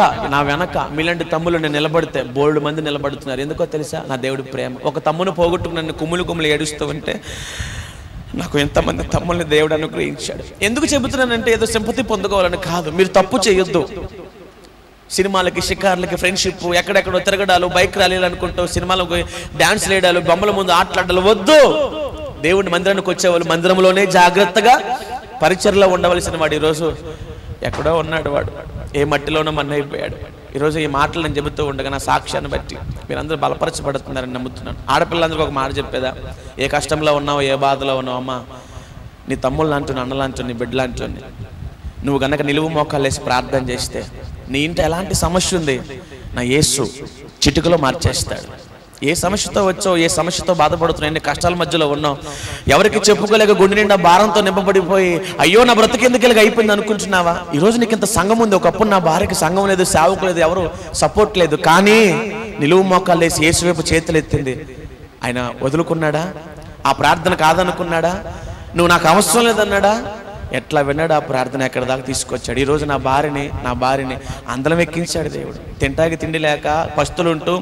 మీలాంటి తమ్ముళ్ళు నేను నిలబడితే బోల్డ్ మంది నిలబడుతున్నారు. ఎందుకో తెలుసా? నా దేవుడి ప్రేమ. ఒక తమ్మును పోగొట్టుకుని నన్ను కుమ్ములు ఏడుస్తూ ఉంటే నాకు ఎంతమంది తమ్ముల్ని దేవుడు అనుగ్రహించాడు. ఎందుకు చెబుతున్నానంటే ఏదో సింపతి పొందుకోవాలని కాదు. మీరు తప్పు చేయొద్దు. సినిమాలకి, షికార్లకి, ఫ్రెండ్షిప్, ఎక్కడెక్కడో తిరగడాలు, బైక్ ర్యాలీలు అనుకుంటూ సినిమాలకు డాన్స్ వేయడాలు, బొమ్మల ముందు ఆటలాడాలు వద్దు. దేవుడి మందిరానికి వచ్చేవాళ్ళు మందిరంలోనే జాగ్రత్తగా పరిచర్లో ఉండవలసిన వాడు ఈరోజు ఎక్కడో ఉన్నాడు. వాడు ఏ మట్టిలోనో మన్నైపోయాడు. ఈరోజు ఈ మాటలు నేను చెబుతూ ఉండగా నా సాక్ష్యాన్ని బట్టి మీరందరూ బలపరచబడుతున్నారని నమ్ముతున్నాను. ఆడపిల్లలందరికీ ఒక మాట చెప్పేదా? ఏ కష్టంలో ఉన్నావు, ఏ బాధలో ఉన్నావు, అమ్మ నీ తమ్ముళ్ళు అంటున్నా, అన్నలాంటి, నీ బిడ్డలాంటి, నువ్వు గనక నిలువు మోకాలు వేసి ప్రార్థన చేస్తే నీ ఇంట ఎలాంటి సమస్య ఉంది, నా యేసు చిటికలో మార్చేస్తాడు. ఏ సమస్యతో వచ్చావు, ఏ సమస్యతో బాధపడుతున్నావు, ఎన్ని కష్టాల మధ్యలో ఉన్నావు, ఎవరికి చెప్పుకోలేక గుండె నిండా భారంతో నింపబడిపోయి అయ్యో నా బ్రతికెందుకెళ్ళగా అయిపోయింది అనుకుంటున్నావా? ఈరోజు నీకు ఇంత సంఘం ఉంది. ఒకప్పుడు నా భార్యకి సంఘం లేదు, సేవకు లేదు, ఎవరు సపోర్ట్ లేదు. కానీ నిలువు మోకాలు వేసి యేసు వైపు చేతులు ఎత్తింది. ఆయన వదులుకున్నాడా? ఆ ప్రార్థన కాదనుకున్నాడా? నువ్వు నాకు అవసరం లేదన్నాడా? ఎట్లా విన్నాడు ఆ ప్రార్థన ఎక్కడ దాకా తీసుకొచ్చాడు. ఈరోజు నా భార్యని అందలం ఎక్కించాడు దేవుడు. తింటాకి తిండి లేక పస్తులుంటూ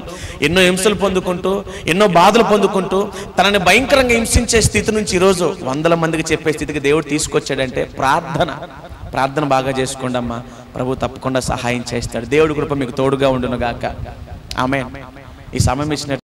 ఎన్నో హింసలు పొందుకుంటూ ఎన్నో బాధలు పొందుకుంటూ తనని భయంకరంగా హింసించే స్థితి నుంచి ఈరోజు 100 మందికి చెప్పే స్థితికి దేవుడు తీసుకొచ్చాడంటే ప్రార్థన బాగా చేసుకోండి అమ్మా. ప్రభు తప్పకుండా సహాయం చేస్తాడు. దేవుడి కృప మీకు తోడుగా ఉండును గాక. ఆమేన్. ఈ సమయం ఇచ్చిన